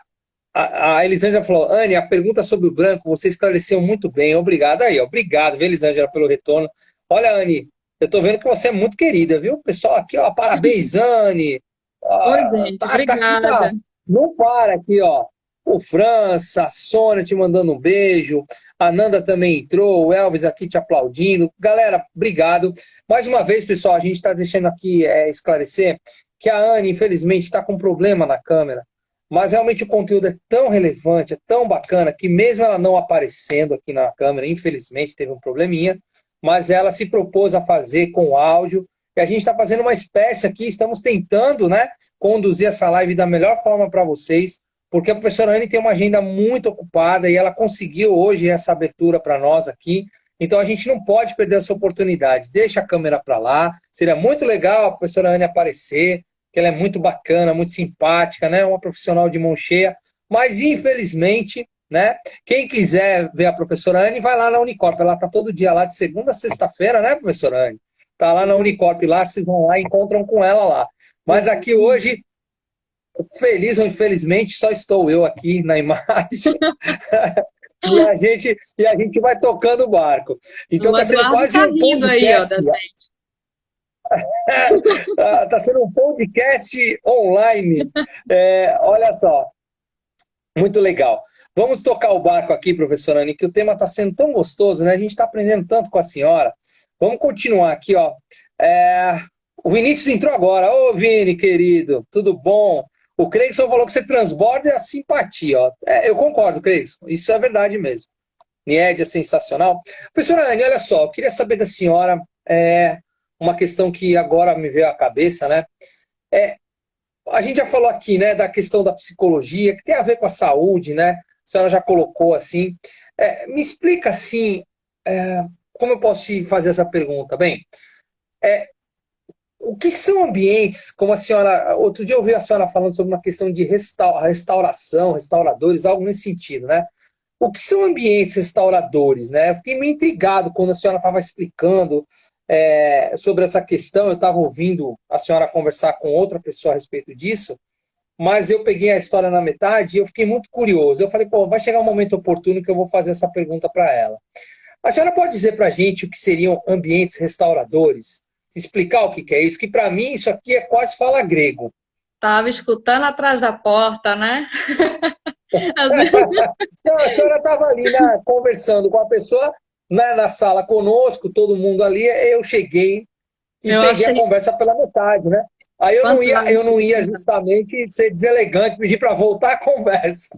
a Elisângela falou, Anne, a pergunta sobre o branco, você esclareceu muito bem, obrigado. Aí, ó, obrigado, viu, Elisângela, pelo retorno. Olha, Anne, eu tô vendo que você é muito querida, viu? Pessoal aqui, ó, parabéns, Anne. Oi, gente, Tá aqui, tá. obrigada. Não para aqui, ó. O França, a Sônia te mandando um beijo, a Nanda também entrou, o Elvis aqui te aplaudindo. Galera, obrigado. Mais uma vez, pessoal, a gente está deixando aqui esclarecer que a Anne, infelizmente, está com problema na câmera. Mas realmente o conteúdo é tão relevante, é tão bacana, que mesmo ela não aparecendo aqui na câmera, infelizmente teve um probleminha, mas ela se propôs a fazer com áudio, e a gente está fazendo uma espécie aqui, estamos tentando, né, conduzir essa live da melhor forma para vocês, porque a professora Anne tem uma agenda muito ocupada e ela conseguiu hoje essa abertura para nós aqui, então a gente não pode perder essa oportunidade. Deixa a câmera para lá, seria muito legal a professora Anne aparecer, que ela é muito bacana, muito simpática, né? Uma profissional de mão cheia, mas infelizmente, né? Quem quiser ver a professora Anne, vai lá na Unicorp, ela tá todo dia lá de segunda a sexta-feira, né, professora Anne? Tá lá na Unicorp lá, vocês vão lá e encontram com ela lá. Mas aqui hoje Feliz ou infelizmente, só estou eu aqui na imagem. E a gente vai tocando o barco. Então O está sendo Eduardo quase tá um rindo aí, ó, podcast. da gente. Está sendo um podcast online. Olha só, muito legal. Vamos tocar o barco aqui, professora Anny, que o tema está sendo tão gostoso, né? A gente está aprendendo tanto com a senhora. Vamos continuar aqui, ó. O Vinícius entrou agora. Ô, Vini, querido, tudo bom? O Creyson falou que você transborda a simpatia, ó. Eu concordo, Creyson. Isso é verdade mesmo. Nied é sensacional. Professora Anny, olha só, eu queria saber da senhora uma questão que agora me veio à cabeça, né? A gente já falou aqui, né, da questão da psicologia, que tem a ver com a saúde, né? A senhora já colocou assim. Me explica assim, como eu posso te fazer essa pergunta? Bem, o que são ambientes, como a senhora. Outro dia eu ouvi a senhora falando sobre uma questão de restauração, restauradores, algo nesse sentido, né? O que são ambientes restauradores, né? Eu fiquei meio intrigado quando a senhora estava explicando sobre essa questão. Eu estava ouvindo a senhora conversar com outra pessoa a respeito disso, mas eu peguei a história na metade e eu fiquei muito curioso. Eu falei, pô, vai chegar um momento oportuno que eu vou fazer essa pergunta para ela. A senhora pode dizer para a gente o que seriam ambientes restauradores? Explicar o que é isso? Que para mim isso aqui é quase fala grego. Tava escutando atrás da porta, né? Às vezes- Não, a senhora estava ali, né, conversando com a pessoa, né, na sala conosco, todo mundo ali. Eu cheguei e Eu peguei a achei conversa pela metade, né? Aí eu não ia fantástico. justamente ser deselegante, pedir para voltar a conversa.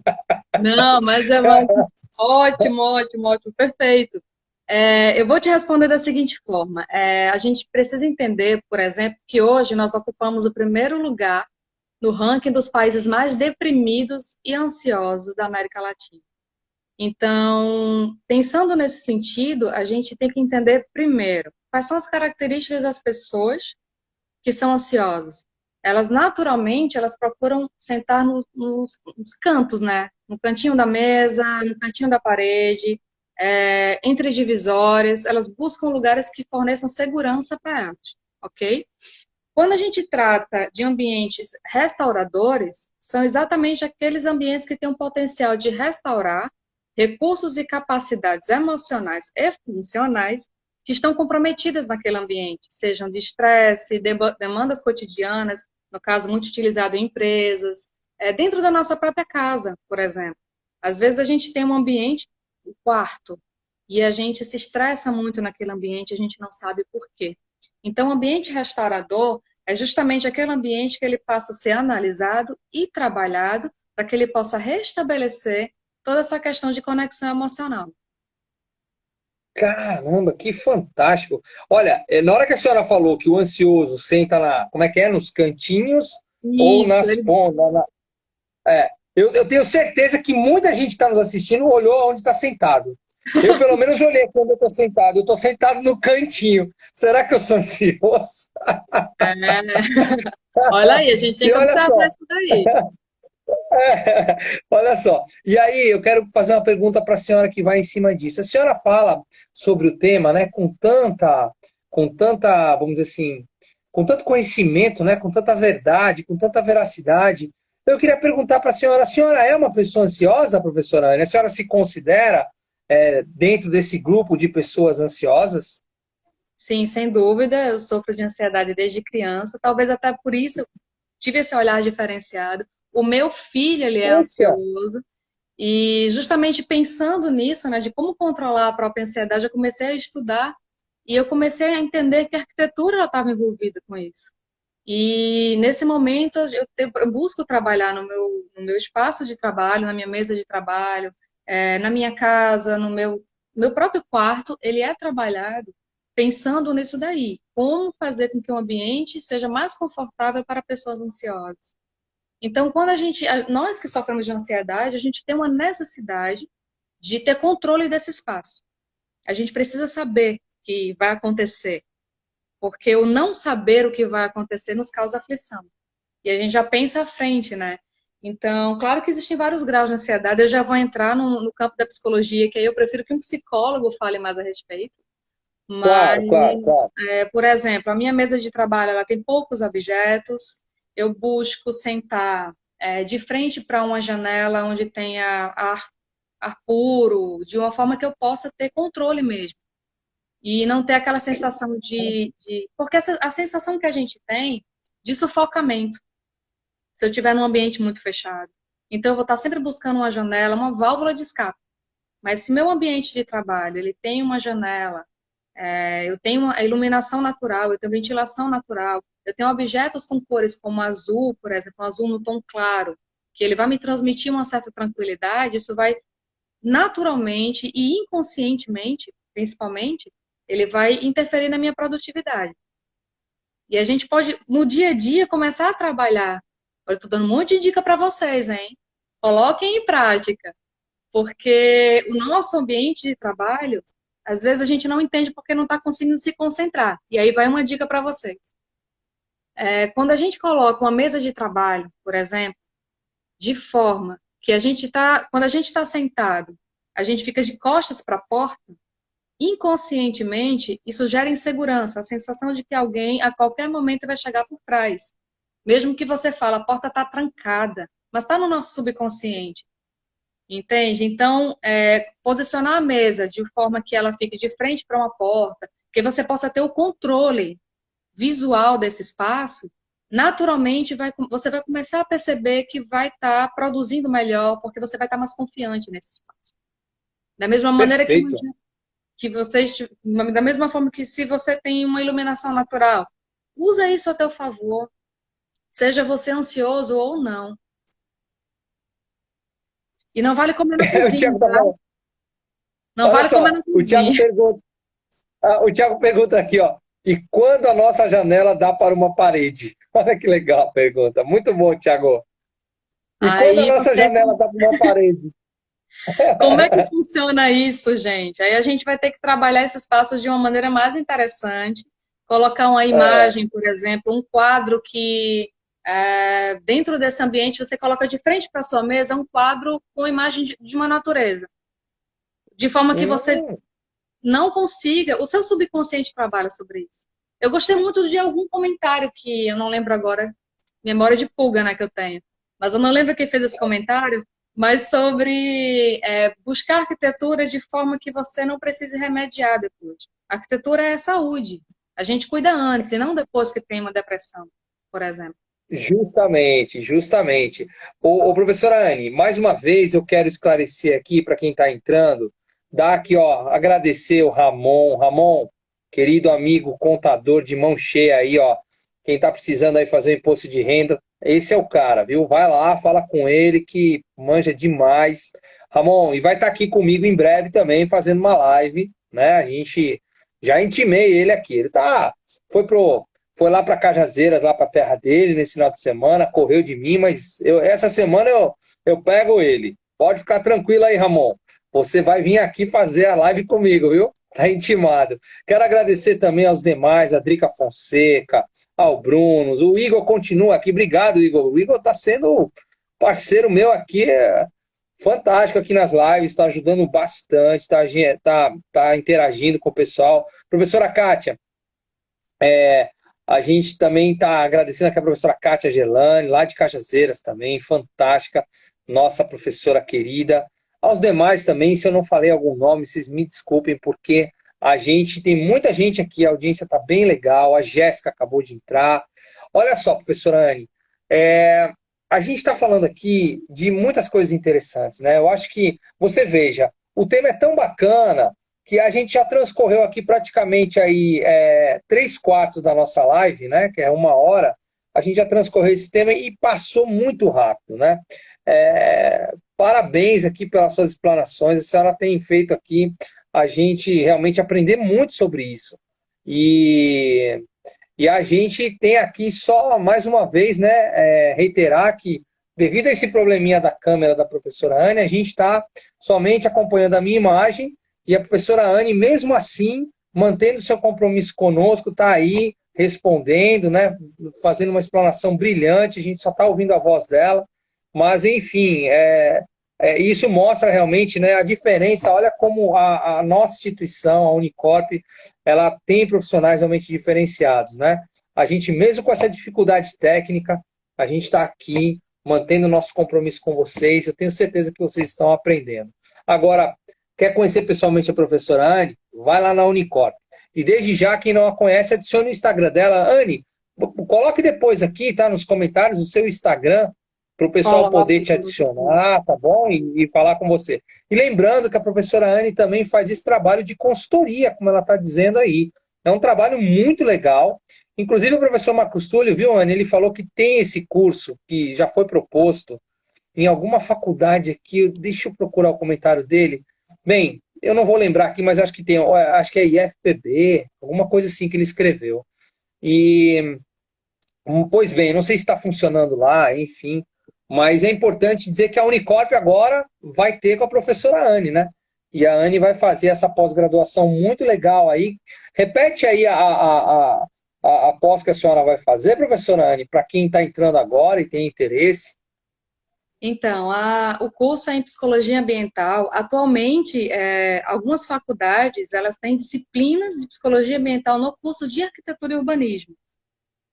Não, mas ótimo, ótimo, ótimo, perfeito. Eu vou te responder da seguinte forma: a gente precisa entender, por exemplo, que hoje nós ocupamos o primeiro lugar no ranking dos países mais deprimidos e ansiosos da América Latina. Então, pensando nesse sentido, a gente tem que entender primeiro quais são as características das pessoas que são ansiosas. Elas naturalmente elas procuram sentar nos cantos, né? No cantinho da mesa, no cantinho da parede, entre divisórias. Elas buscam lugares que forneçam segurança para elas, ok? Quando a gente trata de ambientes restauradores, são exatamente aqueles ambientes que têm um potencial de restaurar recursos e capacidades emocionais e funcionais que estão comprometidas naquele ambiente, sejam de estresse, demandas cotidianas, no caso muito utilizado em empresas, dentro da nossa própria casa, por exemplo. Às vezes a gente tem um ambiente, o quarto, e a gente se estressa muito naquele ambiente, a gente não sabe por quê. Então, o ambiente restaurador é justamente aquele ambiente que ele passa a ser analisado e trabalhado para que ele possa restabelecer toda essa questão de conexão emocional. Caramba, que fantástico. Olha, na hora que a senhora falou que o ansioso senta como é que é? Nos cantinhos ou Isso, nas pontas. Eu tenho certeza que muita gente que está nos assistindo olhou onde está sentado. Eu, pelo menos, olhei quando eu estou sentado. Eu estou sentado no cantinho. Será que eu sou ansioso? olha aí, a gente tem E que olha observar só, isso daí. olha só. E aí, eu quero fazer uma pergunta para a senhora que vai em cima disso. A senhora fala sobre o tema, né, com tanta, vamos dizer assim, com tanto conhecimento, né, com tanta verdade, com tanta veracidade. Eu queria perguntar para a senhora é uma pessoa ansiosa, professora Ana? A senhora se considera dentro desse grupo de pessoas ansiosas? Sim, sem dúvida, eu sofro de ansiedade desde criança, talvez até por isso eu tive esse olhar diferenciado. O meu filho, ele é Puxa, ansioso, e justamente pensando nisso, né, de como controlar a própria ansiedade, eu comecei a estudar e eu comecei a entender que a arquitetura estava envolvida com isso. E nesse momento eu busco trabalhar no meu espaço de trabalho, na minha mesa de trabalho, na minha casa, no meu próprio quarto, ele é trabalhado pensando nisso daí. Como fazer com que o ambiente seja mais confortável para pessoas ansiosas. Então, nós que sofremos de ansiedade, a gente tem uma necessidade de ter controle desse espaço. A gente precisa saber o que vai acontecer, porque o não saber o que vai acontecer nos causa aflição. E a gente já pensa à frente, né? Então, claro que existem vários graus de ansiedade, eu já vou entrar no campo da psicologia, que aí eu prefiro que um psicólogo fale mais a respeito. claro, claro, Mas, claro. por exemplo, a minha mesa de trabalho ela tem poucos objetos, eu busco sentar de frente para uma janela onde tenha ar puro, de uma forma que eu possa ter controle mesmo. E não ter aquela sensação porque a sensação que a gente tem de sufocamento, se eu estiver num ambiente muito fechado. Então, eu vou estar sempre buscando uma janela, uma válvula de escape. Mas se meu ambiente de trabalho ele tem uma janela, eu tenho uma iluminação natural, eu tenho ventilação natural, eu tenho objetos com cores como azul, por exemplo, um azul no tom claro, que ele vai me transmitir uma certa tranquilidade, isso vai naturalmente e inconscientemente, principalmente, ele vai interferir na minha produtividade. E a gente pode, no dia a dia, começar a trabalhar. Eu estou dando um monte de dica para vocês, hein? Coloquem em prática. Porque o nosso ambiente de trabalho, às vezes a gente não entende porque não está conseguindo se concentrar. E aí vai uma dica para vocês. Quando a gente coloca uma mesa de trabalho, por exemplo, de forma que quando a gente está sentado, a gente fica de costas para a porta, inconscientemente, isso gera insegurança, a sensação de que alguém a qualquer momento vai chegar por trás. Mesmo que você fale, a porta está trancada, mas está no nosso subconsciente. Entende? Então, posicionar a mesa de forma que ela fique de frente para uma porta, que você possa ter o controle visual desse espaço, naturalmente você vai começar a perceber que vai estar produzindo melhor, porque você vai estar mais confiante nesse espaço. Da mesma maneira Perfeito. da mesma forma que se você tem uma iluminação natural, usa isso a teu favor, seja você ansioso ou não. E não vale comer na cozinha, tá? Não vale comer na cozinha. O Thiago pergunta aqui, ó. E quando a nossa janela dá para uma parede? Olha que legal a pergunta. Muito bom, Thiago. E quando a nossa janela dá para uma parede? Como é que funciona isso, gente? Aí a gente vai ter que trabalhar esses passos de uma maneira mais interessante. Colocar uma imagem, por exemplo, um quadro que dentro desse ambiente você coloca de frente para a sua mesa um quadro com imagem de uma natureza. De forma que você não consiga, o seu subconsciente trabalha sobre isso. Eu gostei muito de algum comentário que eu não lembro agora, memória de pulga, né, que eu tenho. Mas eu não lembro quem fez esse comentário, mas sobre buscar arquitetura de forma que você não precise remediar depois. A arquitetura é saúde. A gente cuida antes e não depois que tem uma depressão, por exemplo. Justamente. Professora Anne, mais uma vez eu quero esclarecer aqui para quem está entrando, dar aqui, ó, agradecer o Ramon. Ramon, querido amigo, contador de mão cheia aí, ó. Quem está precisando aí fazer um imposto de renda, esse é o cara, viu? Vai lá, fala com ele que manja demais. Ramon, e vai estar aqui comigo em breve também fazendo uma live, né? A gente já intimei ele aqui. Ele foi lá para Cajazeiras, lá para a terra dele nesse final de semana, correu de mim, mas essa semana eu pego ele. Pode ficar tranquilo aí, Ramon. Você vai vir aqui fazer a live comigo, viu? Tá intimado. Quero agradecer também aos demais, a Drica Fonseca, ao Bruno, o Igor continua aqui. Obrigado, Igor. O Igor está sendo parceiro meu aqui, fantástico aqui nas lives, está ajudando bastante, tá interagindo com o pessoal. Professora Kátia, a gente também está agradecendo aqui a professora Kátia Gelani, lá de Cajazeiras também, fantástica, nossa professora querida. Aos demais também, se eu não falei algum nome, vocês me desculpem, porque a gente tem muita gente aqui, a audiência está bem legal, a Jéssica acabou de entrar. Olha só, professora Anne, a gente está falando aqui de muitas coisas interessantes, né? Eu acho que, você veja, o tema é tão bacana que a gente já transcorreu aqui praticamente aí 3/4 da nossa live, né? Que é 1 hora, a gente já transcorreu esse tema e passou muito rápido, né? Parabéns aqui pelas suas explanações, a senhora tem feito aqui a gente realmente aprender muito sobre isso. E a gente tem aqui só, mais uma vez, né, reiterar que, devido a esse probleminha da câmera da professora Anne, a gente está somente acompanhando a minha imagem e a professora Anne, mesmo assim, mantendo seu compromisso conosco, está aí respondendo, né, fazendo uma explanação brilhante, a gente só está ouvindo a voz dela. Mas, enfim, isso mostra realmente, né, a diferença. Olha como a nossa instituição, a Unicorp, ela tem profissionais realmente diferenciados, né? A gente, mesmo com essa dificuldade técnica, a gente está aqui mantendo o nosso compromisso com vocês. Eu tenho certeza que vocês estão aprendendo. Agora, quer conhecer pessoalmente a professora Anne? Vai lá na Unicorp. E desde já, quem não a conhece, adicione o Instagram dela. Anne, coloque depois aqui, tá, nos comentários, o seu Instagram, para o pessoal poder te adicionar, tá bom? E falar com você. E lembrando que a professora Anne também faz esse trabalho de consultoria, como ela está dizendo aí. É um trabalho muito legal. Inclusive, o professor Marcos Túlio, viu, Anne? Ele falou que tem esse curso que já foi proposto em alguma faculdade aqui. Deixa eu procurar o comentário dele. Bem, eu não vou lembrar aqui, mas acho que tem, acho que é IFPB, alguma coisa assim que ele escreveu. E, pois bem, não sei se está funcionando lá, enfim, mas é importante dizer que a Unicorp agora vai ter com a professora Anne, né? E a Anne vai fazer essa pós-graduação muito legal aí. Repete aí a pós que a senhora vai fazer, professora Anne, para quem está entrando agora e tem interesse. Então, o curso é em psicologia ambiental. Atualmente, algumas faculdades elas têm disciplinas de psicologia ambiental no curso de arquitetura e urbanismo.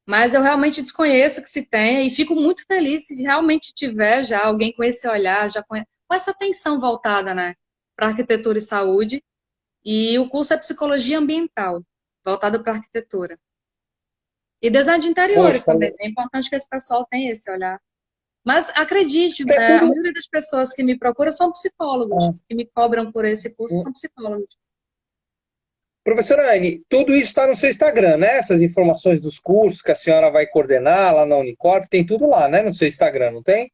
Mas eu realmente desconheço que se tenha e fico muito feliz se realmente tiver já alguém com esse olhar, com essa atenção voltada, né, para arquitetura e saúde. E o curso é psicologia ambiental, voltado para arquitetura. E design de interiores Poxa, também. É importante que esse pessoal tenha esse olhar. Mas acredite, né, a maioria das pessoas que me procuram são psicólogos, que me cobram por esse curso são psicólogos. Professora Anne, tudo isso está no seu Instagram, né? Essas informações dos cursos que a senhora vai coordenar lá na Unicorp, tem tudo lá, né? No seu Instagram, não tem?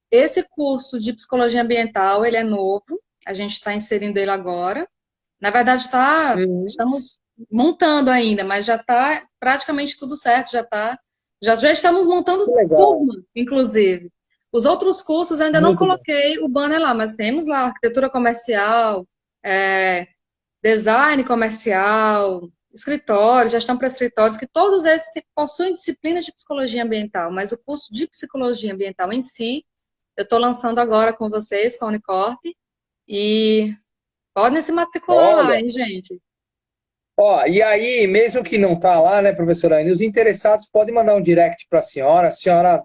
Esse curso de psicologia ambiental, ele é novo, a gente está inserindo ele agora. Na verdade, estamos montando ainda, mas já está praticamente tudo certo, já estamos montando turma, inclusive. Os outros cursos eu ainda não coloquei o banner lá, mas temos lá arquitetura comercial, design comercial, escritórios, gestão para escritórios, que todos esses possuem disciplinas de psicologia ambiental, mas o curso de psicologia ambiental em si, eu estou lançando agora com vocês, com a Unicorp, e podem se matricular lá, hein, gente? Ó, e aí, mesmo que não tá lá, né, professora Anne, os interessados podem mandar um direct para a senhora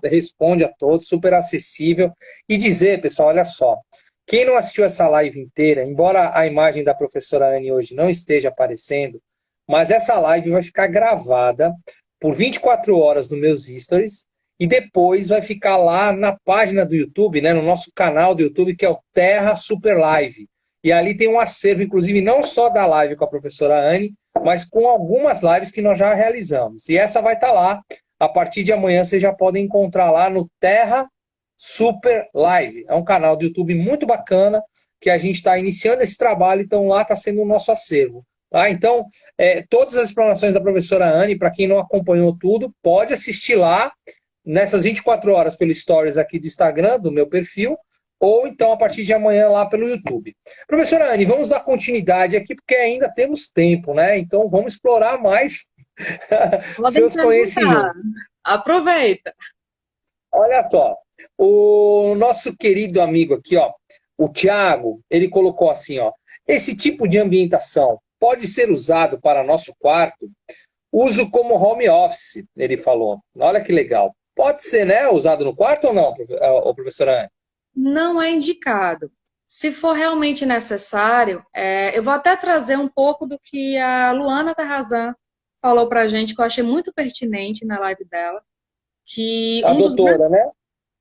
responde a todos, super acessível, e dizer, pessoal, olha só, quem não assistiu essa live inteira, embora a imagem da professora Anne hoje não esteja aparecendo, mas essa live vai ficar gravada por 24 horas nos meus stories, e depois vai ficar lá na página do YouTube, né, no nosso canal do YouTube, que é o Terra Super Live. E ali tem um acervo, inclusive, não só da live com a professora Anne, mas com algumas lives que nós já realizamos. E essa vai estar lá. A partir de amanhã vocês já podem encontrar lá no Terra Super Live. É um canal do YouTube muito bacana que a gente está iniciando esse trabalho, então lá está sendo o nosso acervo. Tá? Então, todas as explanações da professora Anne, para quem não acompanhou tudo, pode assistir lá nessas 24 horas pelo Stories aqui do Instagram, do meu perfil, ou então a partir de amanhã lá pelo YouTube. Professora Anne, vamos dar continuidade aqui, porque ainda temos tempo, né? Então vamos explorar mais seus conhecimentos. Aproveita. Olha só, o nosso querido amigo aqui, ó, o Tiago, ele colocou assim, ó, esse tipo de ambientação pode ser usado para nosso quarto? Uso como home office, ele falou. Olha que legal. Pode ser, né, usado no quarto ou não, professora Anne? Não é indicado. Se for realmente necessário, eu vou até trazer um pouco do que a Luana Terrazan falou para a gente, que eu achei muito pertinente na live dela. Que a doutora, né?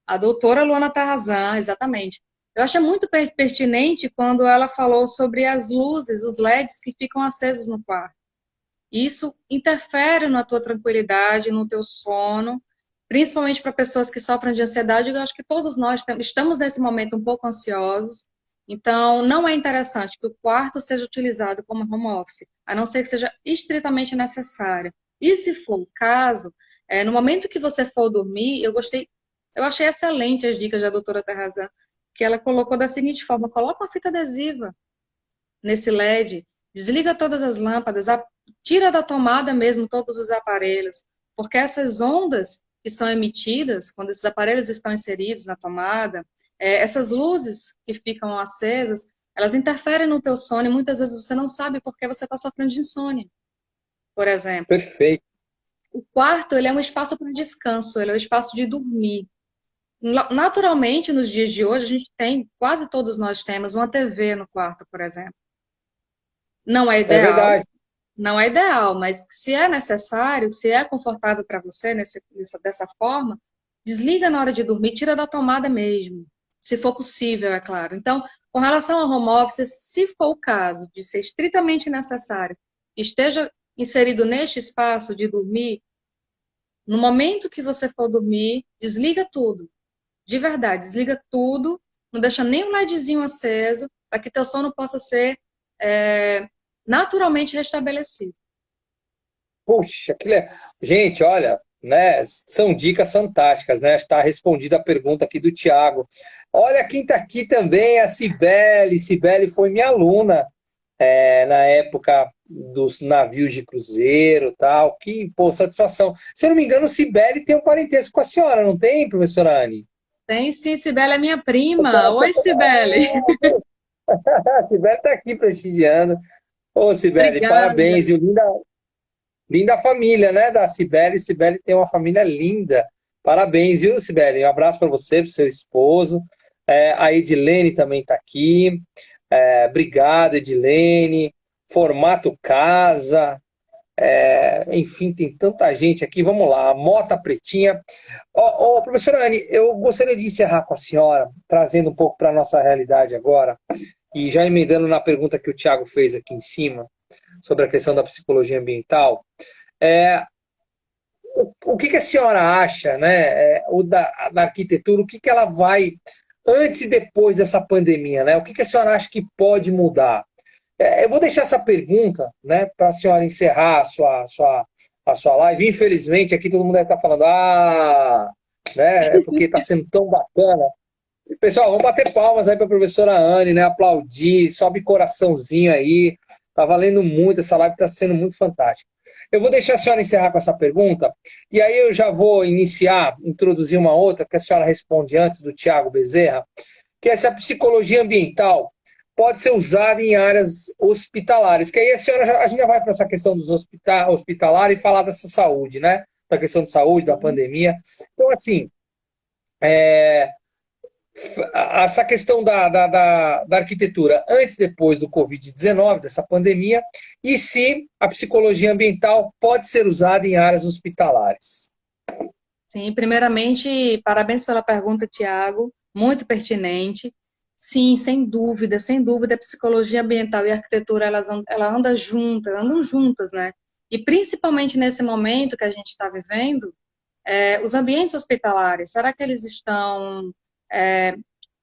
A doutora Luana Terrazan, exatamente. Eu achei muito pertinente quando ela falou sobre as luzes, os LEDs que ficam acesos no quarto. Isso interfere na tua tranquilidade, no teu sono, principalmente para pessoas que sofrem de ansiedade. Eu acho que todos nós estamos nesse momento um pouco ansiosos. Então, não é interessante que o quarto seja utilizado como home office, a não ser que seja estritamente necessário. E se for o caso, no momento que você for dormir, eu achei excelente as dicas da doutora Terrazan, que ela colocou da seguinte forma: coloca uma fita adesiva nesse LED, desliga todas as lâmpadas, tira da tomada mesmo todos os aparelhos, porque essas ondas que são emitidas quando esses aparelhos estão inseridos na tomada, essas luzes que ficam acesas, elas interferem no teu sono e muitas vezes você não sabe porque você está sofrendo de insônia, por exemplo. Perfeito. O quarto, ele é um espaço para descanso, ele é um espaço de dormir. Naturalmente, nos dias de hoje, a gente tem, quase todos nós temos uma TV no quarto, por exemplo. Não é É ideal, verdade. não é ideal, mas se é necessário, se é confortável para você dessa forma, desliga na hora de dormir, tira da tomada mesmo, se for possível, é claro. Então, com relação ao home office, se for o caso de ser estritamente necessário, esteja inserido neste espaço de dormir, no momento que você for dormir, desliga tudo, de verdade, desliga tudo, não deixa nem um LEDzinho aceso, para que teu sono possa ser naturalmente restabelecido. Puxa, gente, olha, né? São dicas fantásticas, né? Está respondida a pergunta aqui do Tiago. Olha quem está aqui também, a Cibele. Cibele foi minha aluna na época dos navios de cruzeiro, tal. Que, pô, satisfação. Se eu não me engano, Cibele tem um parentesco com a senhora, não tem, professora Anne? Tem sim, Cibele é minha prima. Oi, Cibele. A Cibele está aqui prestigiando. Ô, Cibele, Obrigada. parabéns. E linda família, né, da Cibele. Cibele tem uma família linda. Parabéns, viu, Cibele? Um abraço para você, para o seu esposo. A Edilene também está aqui. Obrigado, Edilene. Formato casa. Enfim, tem tanta gente aqui. Vamos lá. Mota Pretinha. Professora Anne, eu gostaria de encerrar com a senhora, trazendo um pouco para a nossa realidade agora, e já emendando na pergunta que o Tiago fez aqui em cima, sobre a questão da psicologia ambiental. É, o que a senhora acha, né, da arquitetura, o que ela vai, antes e depois dessa pandemia, né, o que a senhora acha que pode mudar? Eu vou deixar essa pergunta, né, para a senhora encerrar a sua live. Infelizmente, aqui todo mundo deve estar falando, né, é porque está sendo tão bacana. Pessoal, vamos bater palmas aí para a professora Anne, né? Aplaudir, sobe coraçãozinho aí. Tá valendo muito, essa live está sendo muito fantástica. Eu vou deixar a senhora encerrar com essa pergunta, e aí eu já vou introduzir uma outra, que a senhora responde antes, do Tiago Bezerra, que é se a psicologia ambiental pode ser usada em áreas hospitalares. Que aí a gente já vai para essa questão dos hospitalares e falar dessa saúde, né? Da questão de saúde, da pandemia. Então, assim, essa questão da arquitetura antes e depois do Covid-19, dessa pandemia, e se a psicologia ambiental pode ser usada em áreas hospitalares. Sim, primeiramente, parabéns pela pergunta, Tiago, muito pertinente. Sim, sem dúvida, a psicologia ambiental e a arquitetura, ela andam juntas, né? E principalmente nesse momento que a gente está vivendo, os ambientes hospitalares, será que eles estão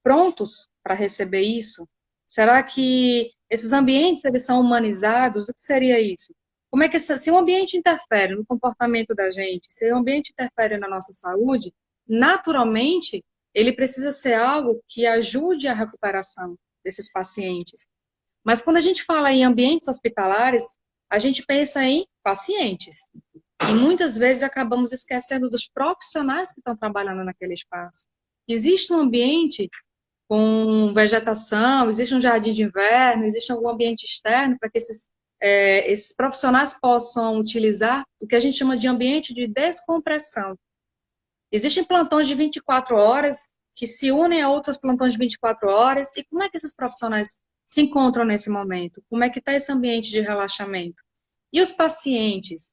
prontos para receber isso? Será que esses ambientes eles são humanizados? O que seria isso? Como é que se o ambiente interfere no comportamento da gente, se o ambiente interfere na nossa saúde, naturalmente ele precisa ser algo que ajude a recuperação desses pacientes. Mas quando a gente fala em ambientes hospitalares, a gente pensa em pacientes. E muitas vezes acabamos esquecendo dos profissionais que estão trabalhando naquele espaço. Existe um ambiente com vegetação, existe um jardim de inverno, existe algum ambiente externo para que esses profissionais possam utilizar o que a gente chama de ambiente de descompressão. Existem plantões de 24 horas que se unem a outros plantões de 24 horas, e como é que esses profissionais se encontram nesse momento? Como é que está esse ambiente de relaxamento? E os pacientes?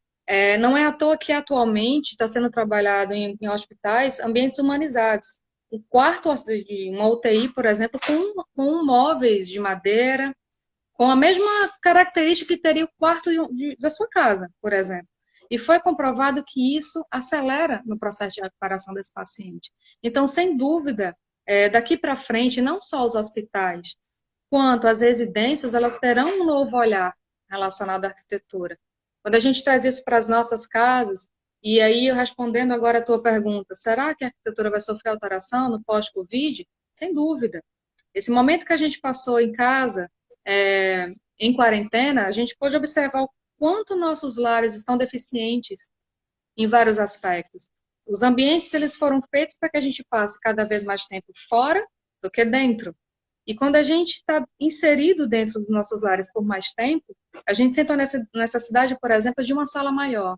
Não é à toa que atualmente está sendo trabalhado em hospitais ambientes humanizados. Um quarto de uma UTI, por exemplo, com móveis de madeira, com a mesma característica que teria o quarto da sua casa, por exemplo. E foi comprovado que isso acelera no processo de recuperação desse paciente. Então, sem dúvida, daqui para frente, não só os hospitais, quanto as residências, elas terão um novo olhar relacionado à arquitetura. Quando a gente traz isso para as nossas casas, e aí respondendo agora a tua pergunta, será que a arquitetura vai sofrer alteração no pós-Covid? Sem dúvida. Esse momento que a gente passou em casa, em quarentena, a gente pôde observar o quanto nossos lares estão deficientes em vários aspectos. Os ambientes eles foram feitos para que a gente passe cada vez mais tempo fora do que dentro. E quando a gente está inserido dentro dos nossos lares por mais tempo, a gente sente a necessidade, por exemplo, de uma sala maior.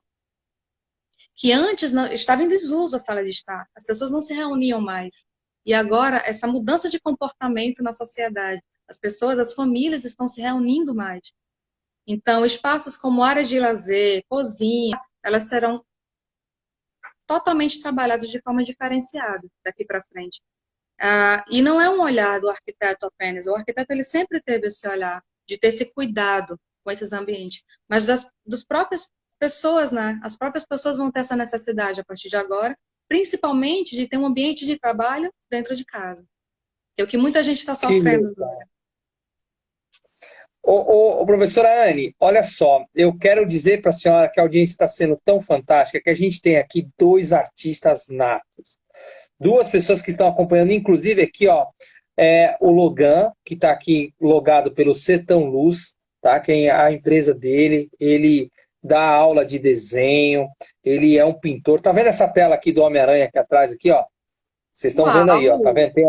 que antes estava em desuso a sala de estar, as pessoas não se reuniam mais. E agora, essa mudança de comportamento na sociedade, as pessoas, as famílias estão se reunindo mais. Então, espaços como áreas de lazer, cozinha, elas serão totalmente trabalhados de forma diferenciada daqui para frente. E não é um olhar do arquiteto apenas, o arquiteto ele sempre teve esse olhar de ter esse cuidado com esses ambientes, mas das próprias pessoas, né? As próprias pessoas vão ter essa necessidade a partir de agora, principalmente de ter um ambiente de trabalho dentro de casa, que é o que muita gente está sofrendo agora. Professora Anne, olha só, eu quero dizer para a senhora que a audiência está sendo tão fantástica que a gente tem aqui dois artistas natos. Duas pessoas que estão acompanhando, inclusive aqui, ó, o Logan, que está aqui logado pelo Sertão Luz, tá? Quem é a empresa dele, ele dá aula de desenho, ele é um pintor. Tá vendo essa tela aqui do Homem-Aranha aqui atrás, aqui, ó? Vocês estão vendo aí, ó, tá vendo? Tem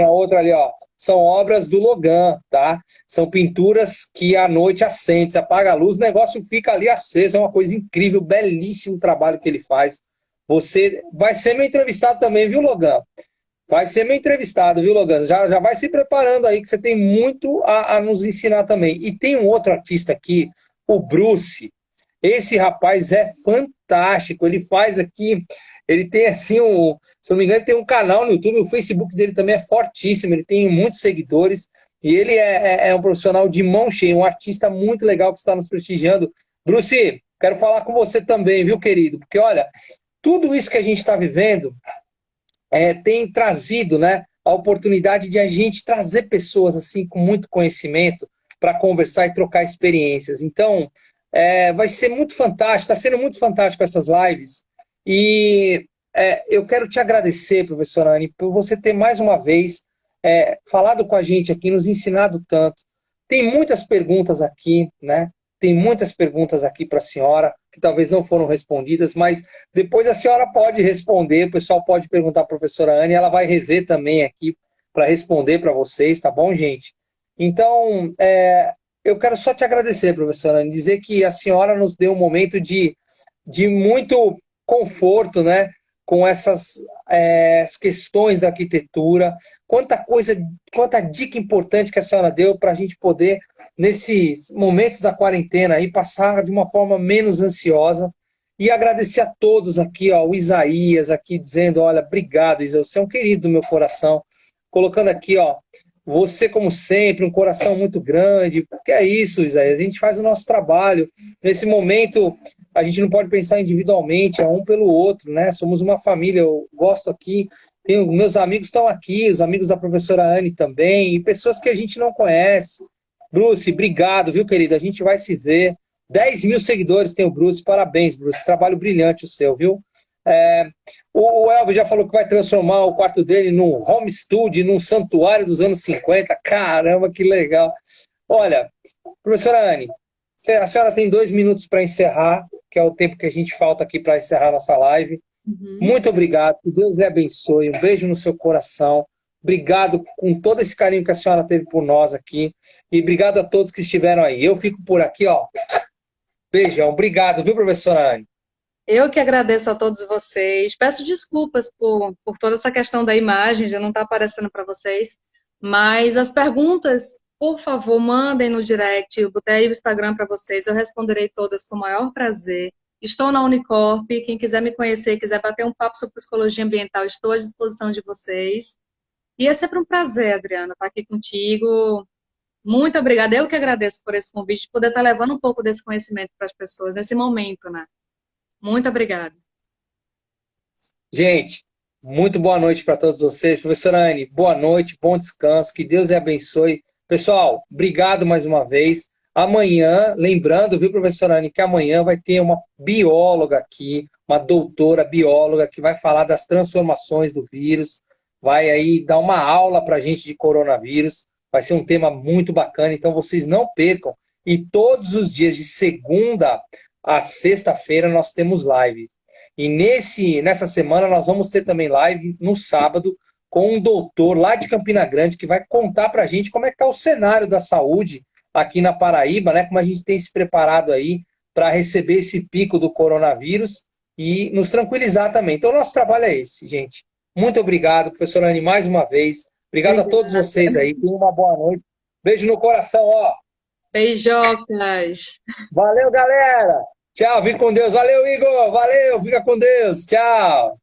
a outra ali, ó. São obras do Logan, tá? São pinturas que à noite acende, você apaga a luz, o negócio fica ali aceso, é uma coisa incrível, belíssimo trabalho que ele faz. Você vai ser meu entrevistado também, viu, Logan? Vai ser meu entrevistado, viu, Logan? Já vai se preparando aí, que você tem muito a nos ensinar também. E tem um outro artista aqui, o Bruce. Esse rapaz é fantástico, ele faz aqui, ele tem assim, se não me engano, ele tem um canal no YouTube, o Facebook dele também é fortíssimo, ele tem muitos seguidores, e ele é um profissional de mão cheia, um artista muito legal que está nos prestigiando. Bruce, quero falar com você também, viu, querido? Porque, olha, tudo isso que a gente está vivendo tem trazido, né, a oportunidade de a gente trazer pessoas assim com muito conhecimento para conversar e trocar experiências. Então, vai ser muito fantástico, está sendo muito fantástico essas lives. E eu quero te agradecer, professora Anne, por você ter mais uma vez falado com a gente aqui, nos ensinado tanto. Tem muitas perguntas aqui, né? Tem muitas perguntas aqui para a senhora, que talvez não foram respondidas, mas depois a senhora pode responder, o pessoal pode perguntar à professora Anne, ela vai rever também aqui para responder para vocês, tá bom, gente? Então, eu quero só te agradecer, professora Anne, dizer que a senhora nos deu um momento de muito conforto, né, com essas questões da arquitetura, quanta dica importante que a senhora deu para a gente poder, nesses momentos da quarentena, aí, passar de uma forma menos ansiosa. E agradecer a todos aqui, ó, o Isaías aqui dizendo, olha, obrigado, Isaías, você é um querido do meu coração, colocando aqui, ó, você, como sempre, um coração muito grande. Porque é isso, Isaías, a gente faz o nosso trabalho. Nesse momento, a gente não pode pensar individualmente, é um pelo outro, né? Somos uma família, eu gosto aqui, meus amigos estão aqui, os amigos da professora Anne também, e pessoas que a gente não conhece. Bruce, obrigado, viu, querido? A gente vai se ver. 10 mil seguidores tem o Bruce, parabéns, Bruce, trabalho brilhante o seu, viu? O Elvis já falou que vai transformar o quarto dele num home studio, num santuário dos anos 50. Caramba, que legal. Olha, professora Anne, a senhora tem 2 minutos para encerrar, que é o tempo que a gente falta aqui para encerrar nossa live. Muito obrigado, que Deus lhe abençoe, um beijo no seu coração. Obrigado com todo esse carinho que a senhora teve por nós aqui. E obrigado a todos que estiveram aí. Eu fico por aqui, ó. Beijão, obrigado, viu, professora Anne? Eu que agradeço a todos vocês. Peço desculpas por toda essa questão da imagem, de não estar aparecendo para vocês. Mas as perguntas, por favor, mandem no direct. Eu botei aí o Instagram para vocês. Eu responderei todas com o maior prazer. Estou na Unicorp. Quem quiser me conhecer, quiser bater um papo sobre psicologia ambiental, estou à disposição de vocês. E é sempre um prazer, Adriana, estar aqui contigo. Muito obrigada. Eu que agradeço por esse convite, poder estar levando um pouco desse conhecimento para as pessoas nesse momento, né? Muito obrigada. Gente, muito boa noite para todos vocês. Professora Anne, boa noite, bom descanso, que Deus lhe abençoe. Pessoal, obrigado mais uma vez. Amanhã, lembrando, viu, professora Anne, que amanhã vai ter uma bióloga aqui, uma doutora bióloga, que vai falar das transformações do vírus, vai aí dar uma aula para a gente de coronavírus. Vai ser um tema muito bacana, então vocês não percam. E todos os dias, de segunda a sexta-feira, nós temos live. E nessa semana nós vamos ter também live no sábado com um doutor lá de Campina Grande que vai contar para a gente como é que está o cenário da saúde aqui na Paraíba, né? Como a gente tem se preparado aí para receber esse pico do coronavírus. e nos tranquilizar também. Então, o nosso trabalho é esse, gente. Muito obrigado, professora Anne, mais uma vez. Obrigado a todos Obrigada. vocês aí. Tenham uma boa noite. Beijo no coração, ó. Beijocas. Valeu, galera. Tchau, fica com Deus. Valeu, Igor. Valeu, fica com Deus. Tchau.